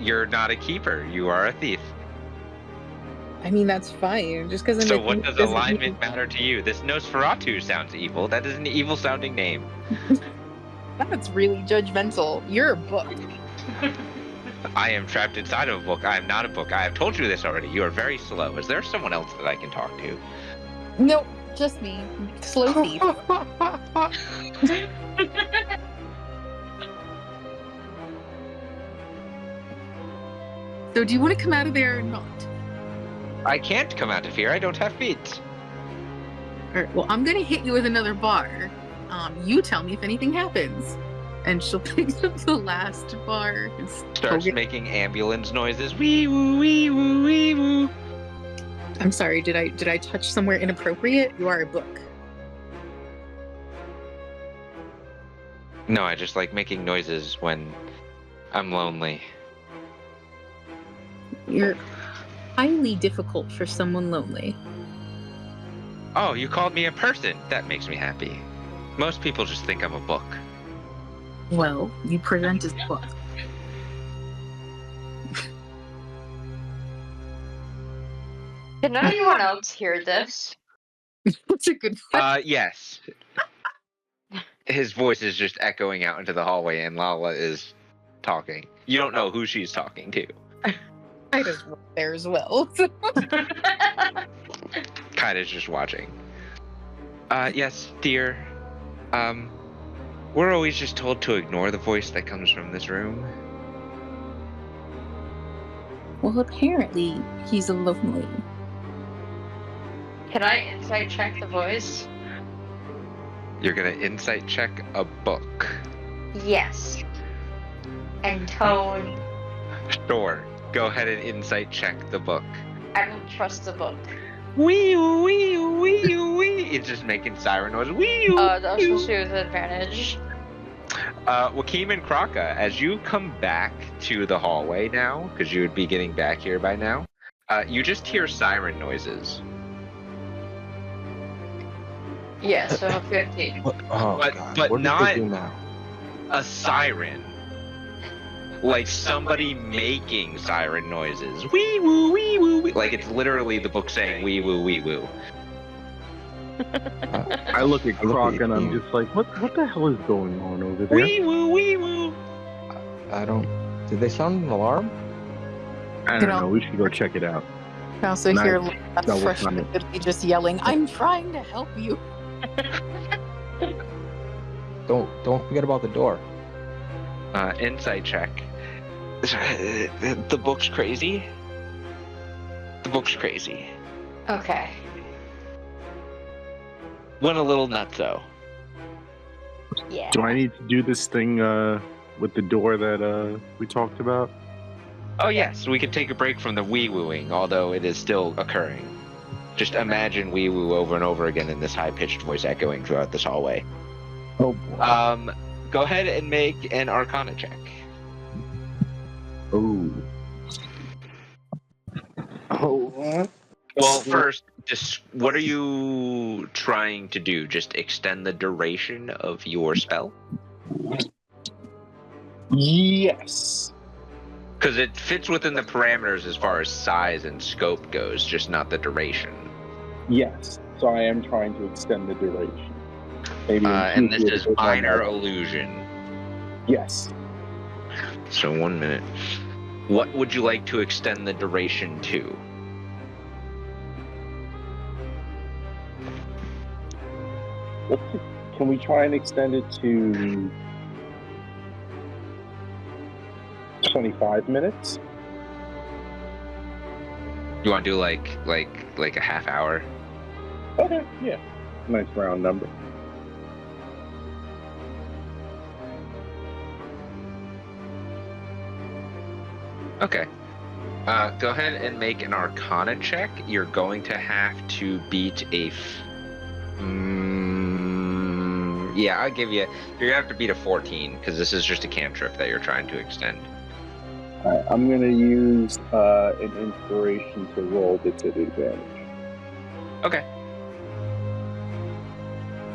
You're not a keeper. You are a thief. I mean, that's fine. Just because I'm So a what thief does doesn't alignment matter to you? This Nosferatu sounds evil. That is an evil-sounding name. mean- That's really judgmental. You're a book. I am trapped inside of a book. I am not a book. I have told you this already. You are very slow. Is there someone else that I can talk to? No, just me. Slow thief. So do you want to come out of there or not? I can't come out of here. I don't have feet. Alright, well, I'm gonna hit you with another bar. You tell me if anything happens. And she'll pick up the last bar and Starts poke it. making ambulance noises. Wee woo, wee woo, wee woo. I'm sorry, did I touch somewhere inappropriate? You are a book. No, I just like making noises when I'm lonely. You're highly difficult for someone lonely. Oh, you called me a person. That makes me happy. Most people just think I'm a book. Well, you present as a book. Can anyone else hear this? That's a good question. Yes. His voice is just echoing out into the hallway, and Lala is talking. You don't know who she's talking to. I just work there as well. Kaida's just watching. Yes, dear. We're always just told to ignore the voice that comes from this room. Well, apparently he's lonely. Can I insight check the voice? You're gonna insight check a book. Yes. And tone. Sure. Go ahead and insight check the book. I don't trust the book. Wee wee wee wee. It's just making siren noise. Wee That's supposed to with advantage. Wakeem and Kraka, as you come back to the hallway now, because you would be getting back here by now, you just hear siren noises. Yeah, so 15. Oh, But- God. but What did not- they do now? A siren. Like somebody making siren noises. Wee woo wee woo wee. Like it's literally the book saying wee woo wee woo. I look at I look Croc at and I'm you. just like, what the hell is going on over there? Wee woo wee woo. I don't. Did they sound an alarm? I don't know. We should go check it out. I can also Nice. hear Double frustrated just yelling, I'm trying to help you. Don't forget about the door. Insight check. The book's crazy. The book's crazy. Okay. Went a little nuts though. Yeah. Do I need to do this thing with the door that we talked about? Oh yes, we could take a break from the wee-wooing, although it is still occurring. Just imagine wee-woo over and over again in this high-pitched voice echoing throughout this hallway. Oh boy. Go ahead and make an Arcana check. Oh. Hold on. Well, first, just what are you trying to do? Just extend the duration of your spell? Yes. Because it fits within the parameters as far as size and scope goes, just not the duration. Yes. So I am trying to extend the duration. Maybe And this increase is it a bit minor more. illusion. Yes. So 1 minute. What would you like to extend the duration to? Can we try and extend it to 25 minutes? You want to do like a half hour? Okay, yeah. Nice round number. Okay. Go ahead and make an Arcana check. You're going to have to beat a. Yeah, I'll give you. You're gonna have to beat a 14 because this is just a cantrip that you're trying to extend. All right, I'm going to use an inspiration to roll this at advantage. Okay.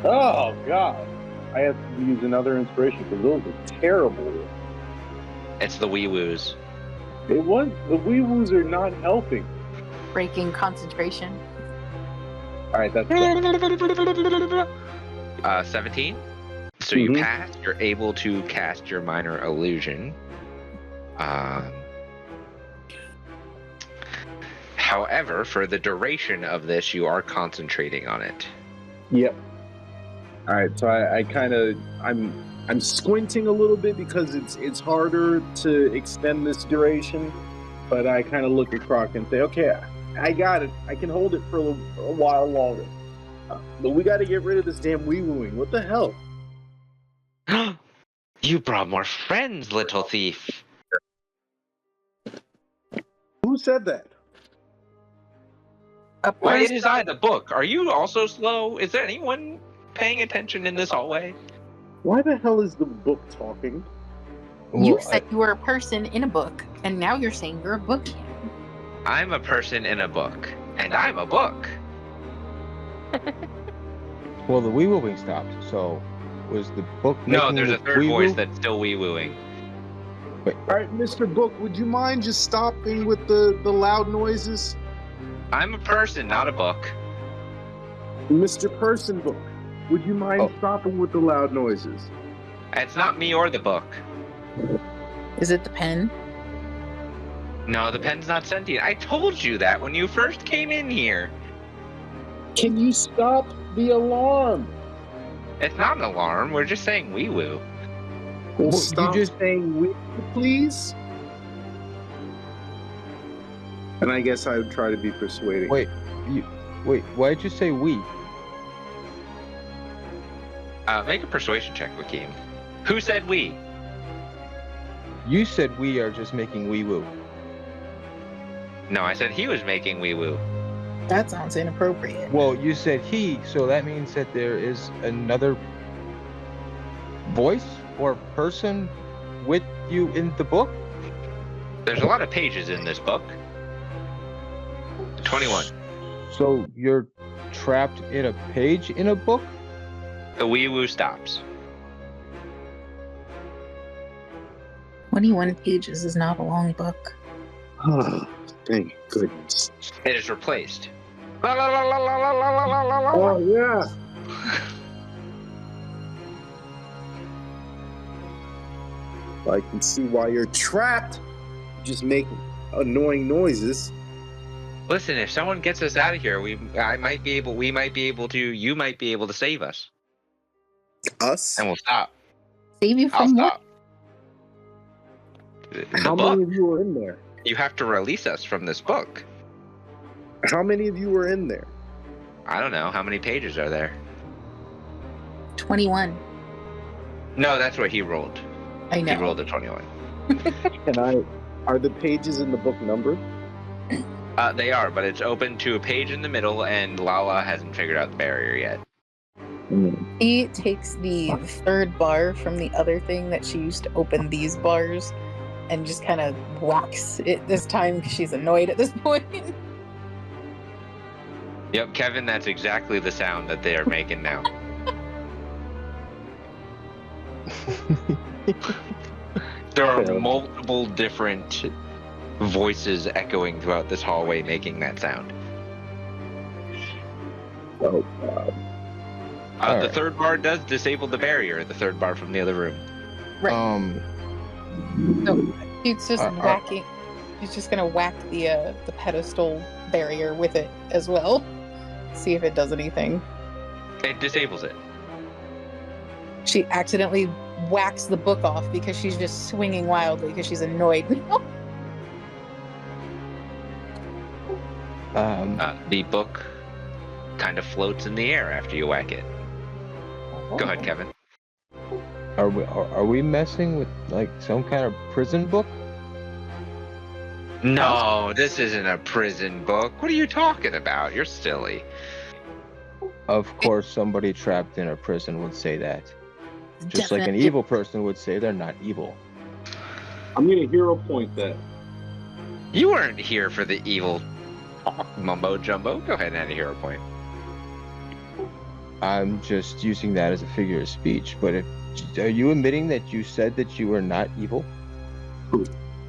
Oh, God. I have to use another inspiration because those are terrible. It's the wee woos. The wee-woos are not helping. Breaking concentration. All right, that's 17. So you pass. You're able to cast your minor illusion. However, for the duration of this, you are concentrating on it. Yep. All right, so I kind of I'm squinting a little bit because it's harder to extend this duration, but I kind of look at Croc and say, okay, I got it. I can hold it for a while longer. But we got to get rid of this damn wee-wooing. What the hell? You brought more friends, little thief. Who said that? Why is I the book? Are you also slow? Is there anyone paying attention in this hallway? Why the hell is the book talking? You said you were a person in a book, and now you're saying you're a book. I'm a person in a book, and I'm a book. Well, the wee-wooing stopped, so was the book No, making there's the a third wee-woo? voice that's still wee-wooing. All right, Mr. Book, would you mind just stopping with the loud noises? I'm a person, not a book. Mr. Person Book, would you mind stopping with the loud noises? It's not me or the book. Is it the pen? No, the pen's not sentient. I told you that when you first came in here. Can you stop the alarm? It's not an alarm. We're just saying wee-woo. Well, you stop just- saying we, please. And I guess I would try to be persuading. Wait, why did you say we? Make a persuasion check, Wakeem. Who said we? You said we are just making wee-woo. No, I said he was making wee-woo. That sounds inappropriate. Well, you said he, so that means that there is another voice or person with you in the book? There's a lot of pages in this book. 21. So you're trapped in a page in a book? The wee-woo stops. 21 pages is not a long book. Oh, thank goodness. It is replaced. Oh, yeah. I can see why you're trapped. You just make annoying noises. Listen, if someone gets us out of here, we might be able to, you might be able to save us. Us? And we'll stop. Save you I'll from what? stop. How many of you were in there? You have to release us from this book. How many of you were in there? I don't know. How many pages are there? 21. No, that's what he rolled. I know. He rolled a 21. Are the pages in the book numbered? They are, but it's open to a page in the middle, and Lala hasn't figured out the barrier yet. He takes the third bar from the other thing that she used to open these bars and just kind of whacks it this time because she's annoyed at this point. Yep, Kevin, that's exactly the sound that they are making now. There are multiple different voices echoing throughout this hallway making that sound. Oh, God. The third bar does disable the barrier, the third bar from the other room. Right. So he's just whacking. He's just gonna whack the pedestal barrier with it as well. See if it does anything. It disables it. She accidentally whacks the book off because she's just swinging wildly because she's annoyed. The book kind of floats in the air after you whack it. Go ahead, Kevin. Are we messing with like some kind of prison book? No, this isn't a prison book. What are you talking about? You're silly. Of course, somebody trapped in a prison would say that. Just like an Definitely. evil person would say they're not evil. I'm going to hero point that. You weren't here for the evil mumbo jumbo. Go ahead and add a hero point. I'm just using that as a figure of speech. But are you admitting that you said that you were not evil?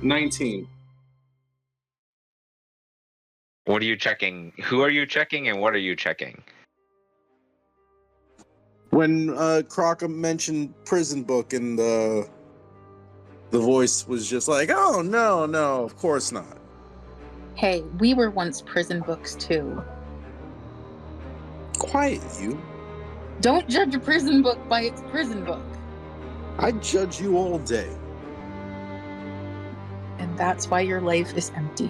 19. What are you checking? Who are you checking and what are you checking? When Crocker mentioned prison book and the voice was just like, oh, no, of course not. Hey, we were once prison books too. Quiet, you. Don't judge a prison book by its prison book. I judge you all day. And that's why your life is empty.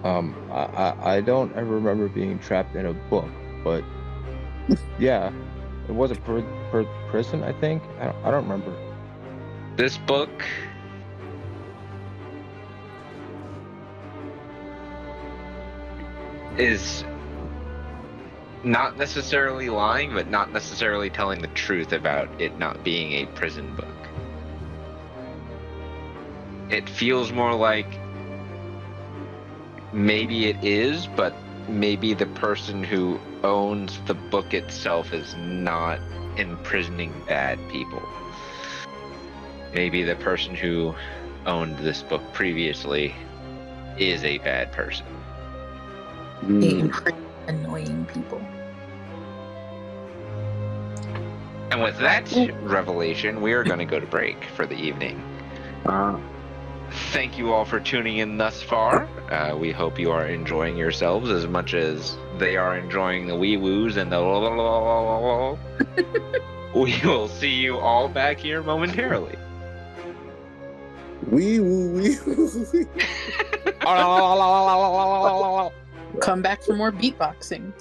I don't ever remember being trapped in a book, but yeah, it was a prison, I think. I don't remember. This book is not necessarily lying, but not necessarily telling the truth about it not being a prison book. It feels more like maybe it is, but maybe the person who owns the book itself is not imprisoning bad people. Maybe the person who owned this book previously is a bad person. They imprison annoying people. And with that revelation, we are going to go to break for the evening. Thank you all for tuning in thus far. We hope you are enjoying yourselves as much as they are enjoying the wee-woos and the We will see you all back here momentarily. Wee woo, wee woo, wee. Come back for more beatboxing.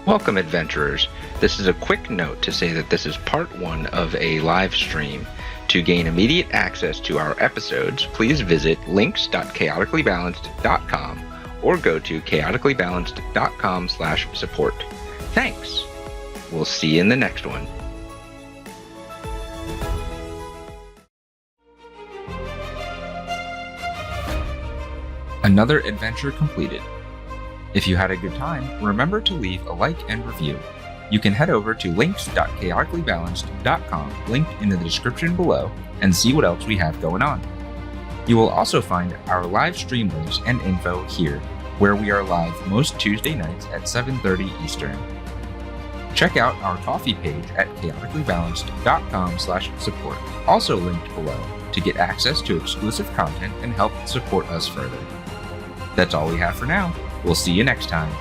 Welcome, adventurers. This is a quick note to say that this is part 1 of a live stream. To gain immediate access to our episodes, please visit links.chaoticallybalanced.com or go to chaoticallybalanced.com/support. Thanks. We'll see you in the next one. Another adventure completed. If you had a good time, remember to leave a like and review. You can head over to links.chaoticallybalanced.com, linked in the description below, and see what else we have going on. You will also find our live stream links and info here, where we are live most Tuesday nights at 7:30 Eastern. Check out our coffee page at chaoticallybalanced.com/support, also linked below, to get access to exclusive content and help support us further. That's all we have for now. We'll see you next time.